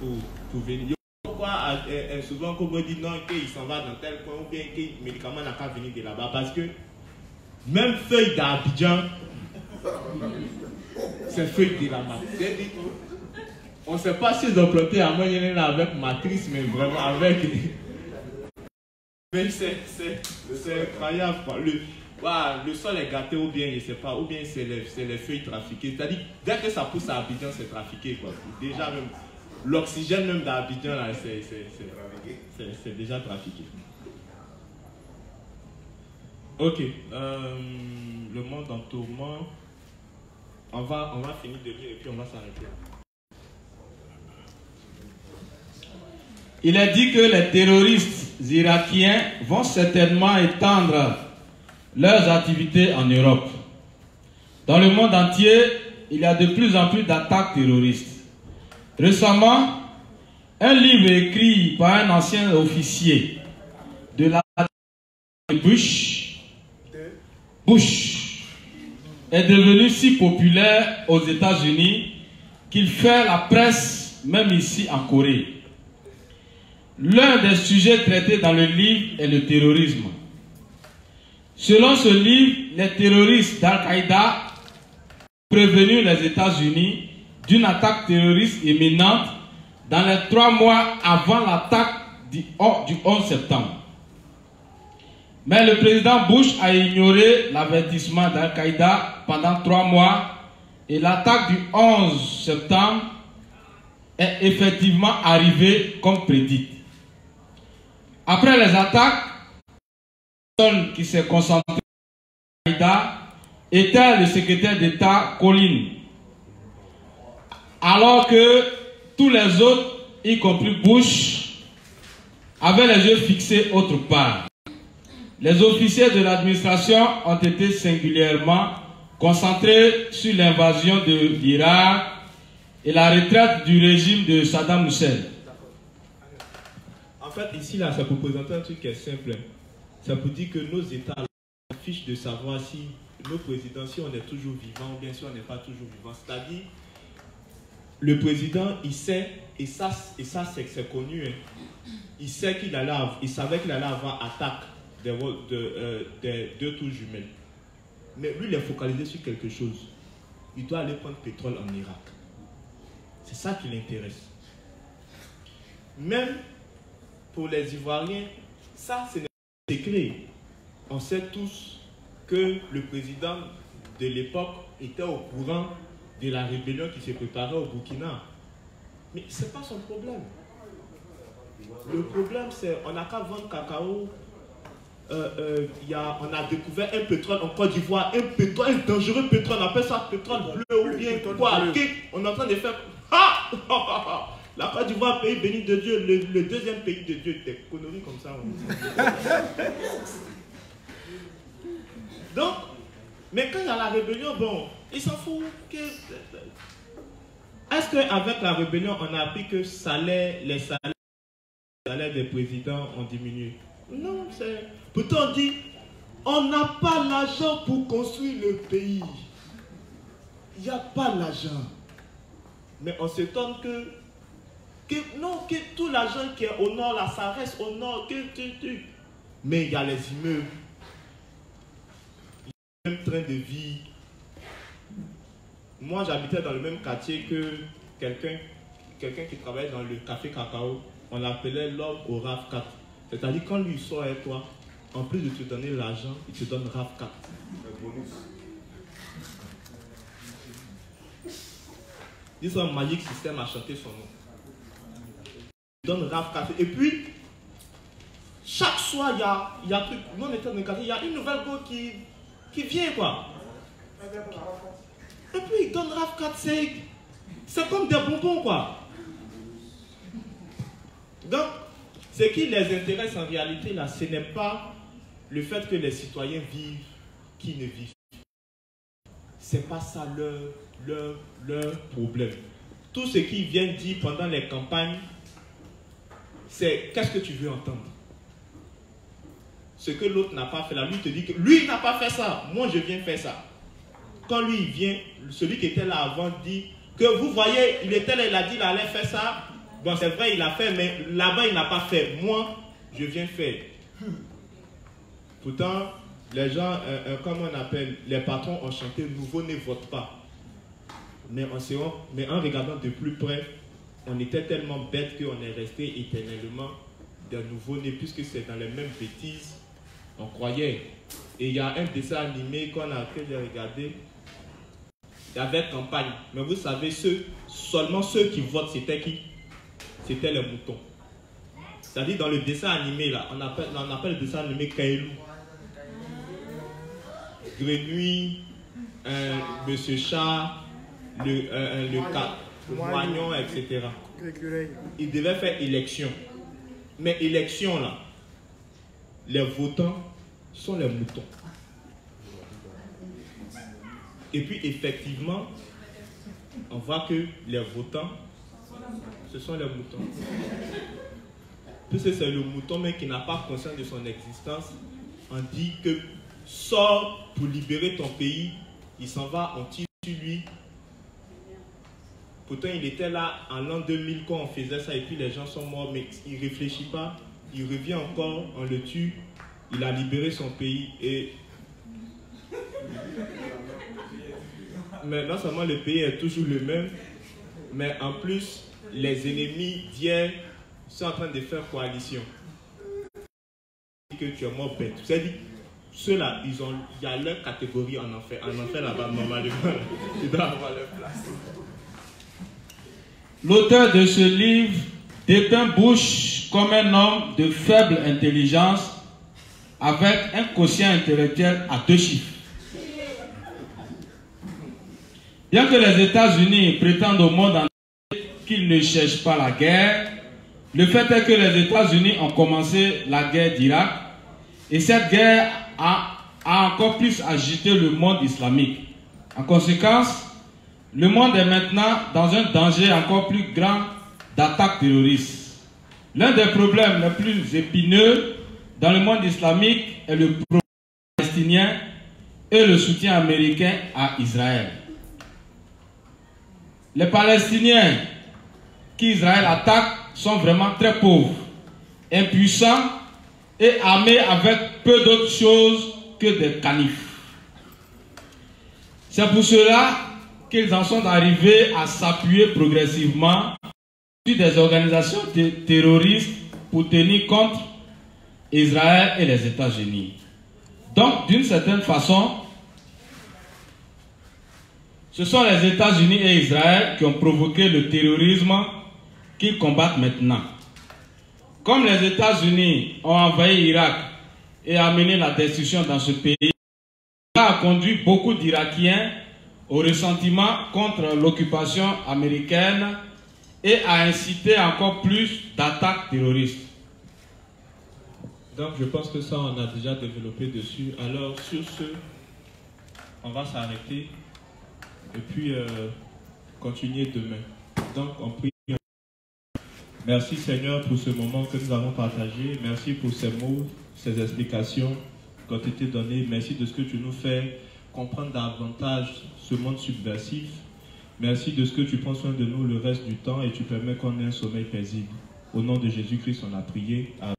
pour venir. Je comprends pourquoi souvent qu'on me dit non qu'il s'en va dans tel coin ou bien que le médicament n'a qu'à venir de là-bas. Parce que même feuille d'Abidjan, c'est feuille de la matrice. On ne sait pas s'ils ont planté à moi là avec matrice, mais vraiment avec. Mais c'est incroyable quoi. Le sol est gâté ou bien je ne sais pas, ou bien c'est les feuilles trafiquées. C'est-à-dire, dès que ça pousse à Abidjan, c'est trafiqué quoi. Déjà même, l'oxygène même d'Abidjan là, c'est déjà trafiqué. Ok, le monde en tourment. On va finir de lire et puis on va s'arrêter. Il est dit que les terroristes irakiens vont certainement étendre leurs activités en Europe. Dans le monde entier, il y a de plus en plus d'attaques terroristes. Récemment, un livre écrit par un ancien officier de la Bush est devenu si populaire aux États-Unis qu'il fait la presse même ici en Corée. L'un des sujets traités dans le livre est le terrorisme. Selon ce livre, les terroristes d'Al-Qaïda ont prévenu les États-Unis d'une attaque terroriste imminente dans les 3 mois avant l'attaque du 11 septembre. Mais le président Bush a ignoré l'avertissement d'Al-Qaïda pendant 3 mois Et l'attaque du 11 septembre est effectivement arrivée comme prédite. Après les attaques, la personne qui s'est concentrée sur Al-Qaïda était le secrétaire d'État Collins. Alors que tous les autres, y compris Bush, avaient les yeux fixés autre part. Les officiers de l'administration ont été singulièrement concentrés sur l'invasion de l'Irak et la retraite du régime de Saddam Hussein. En fait, ici, là, ça peut présenter un truc qui est simple. Ça peut dire que nos États fichent de savoir si nos présidents, si on est toujours vivant ou bien si on n'est pas toujours vivant. C'est-à-dire, le président, il sait, et ça c'est connu, hein, il savait qu'il allait avoir attaque des deux tours jumelles. Mais lui, il est focalisé sur quelque chose. Il doit aller prendre pétrole en Irak. C'est ça qui l'intéresse. Même pour les Ivoiriens, ça, c'est un secret. On sait tous que le président de l'époque était au courant de la rébellion qui se préparait au Burkina. Mais ce n'est pas son problème. Le problème, c'est qu'on n'a qu'à vendre cacao. On a découvert un pétrole en Côte d'Ivoire, un dangereux pétrole, on appelle ça pétrole bleu ou bien quoi. On est en train de faire... La Côte d'Ivoire, pays béni de Dieu, le deuxième pays de Dieu, des conneries comme ça. Donc, mais quand il y a la rébellion, bon, il s'en fout. Est-ce qu'avec la rébellion, on a appris que les salaires des présidents ont diminué? Non, c'est... Pourtant, on dit, on n'a pas l'argent pour construire le pays. Il n'y a pas l'argent. Mais on s'étonne que tout l'argent qui est au nord, là, ça reste au nord. Mais il y a les immeubles. Il y a le même train de vie. Moi, j'habitais dans le même quartier que quelqu'un qui travaille dans le café cacao. On l'appelait l'homme au RAV4. C'est-à-dire, quand lui sort avec toi, en plus de te donner l'argent, il te donne RAV4. Le bonus. Ils sont un magique système à chanter son nom. Il donne RAV4. Et puis, chaque soir, il y a un truc. Nous, on était dans le quartier, il y a une nouvelle go qui vient, quoi. Et puis, il donne RAV4, c'est comme des bonbons, quoi. Donc, ce qui les intéresse en réalité, là, ce n'est pas le fait que les citoyens vivent qui ne vivent pas. Ce n'est pas ça leur problème. Tout ce qu'ils viennent dire pendant les campagnes, c'est qu'est-ce que tu veux entendre? Ce que l'autre n'a pas fait là, lui te dit que lui n'a pas fait ça, moi je viens faire ça. Quand lui il vient, celui qui était là avant dit que vous voyez, il était là, il a dit qu'il allait faire ça. Bon, c'est vrai, il a fait, mais là-bas, il n'a pas fait. Moi, je viens faire. Pourtant, les gens, comme on appelle, les patrons ont chanté « Nouveau ne vote pas ». Mais en regardant de plus près, on était tellement bêtes qu'on est resté éternellement des nouveaux-nés, puisque c'est dans les mêmes bêtises, on croyait. Et il y a un dessin animé que j'ai regardé, il y avait campagne. Mais vous savez, seulement ceux qui votent, c'était qui? C'était les moutons. C'est-à-dire dans le dessin animé, là, on appelle le dessin animé Kaelou. Grenouille, Monsieur Chat, le moignon, etc. Ils devaient faire élection. Mais élection, là, les votants sont les moutons. Et puis, effectivement, on voit que les votants, ce sont les moutons. Puisque c'est le mouton même qui n'a pas conscience de son existence, on dit que sors pour libérer ton pays, il s'en va, on tire sur lui. Pourtant, il était là en l'an 2000 quand on faisait ça et puis les gens sont morts, mais il ne réfléchit pas, il revient encore, on le tue, il a libéré son pays et... Mais non seulement le pays est toujours le même, mais en plus, les ennemis d'hier sont en train de faire coalition. Que tu es mort bête. C'est-à-dire, ceux-là, il y a leur catégorie en enfer là-bas, normalement. Ils doivent avoir leur place. L'auteur de ce livre dépeint Bush comme un homme de faible intelligence avec un quotient intellectuel à 2 chiffres. Bien que les États-Unis prétendent au monde entier qu'ils ne cherchent pas la guerre, le fait est que les États-Unis ont commencé la guerre d'Irak et cette guerre a encore plus agité le monde islamique. En conséquence, le monde est maintenant dans un danger encore plus grand d'attaques terroristes. L'un des problèmes les plus épineux dans le monde islamique est le problème palestinien et le soutien américain à Israël. Les Palestiniens qu'Israël attaque sont vraiment très pauvres, impuissants et armés avec peu d'autres choses que des canifs. C'est pour cela qu'ils en sont arrivés à s'appuyer progressivement sur des organisations terroristes pour tenir contre Israël et les États-Unis. Donc, d'une certaine façon, ce sont les États-Unis et Israël qui ont provoqué le terrorisme qu'ils combattent maintenant. Comme les États-Unis ont envahi l'Irak et amené la destruction dans ce pays, cela a conduit beaucoup d'Irakiens au ressentiment contre l'occupation américaine et a incité encore plus d'attaques terroristes. Donc je pense que ça on a déjà développé dessus. Alors sur ce, on va s'arrêter et puis continuer demain. Donc on prie. Merci Seigneur pour ce moment que nous avons partagé. Merci pour ces mots, ces explications qui ont été données. Merci de ce que tu nous fais comprendre davantage ce monde subversif. Merci de ce que tu prends soin de nous le reste du temps et tu permets qu'on ait un sommeil paisible. Au nom de Jésus-Christ, on a prié. Amen.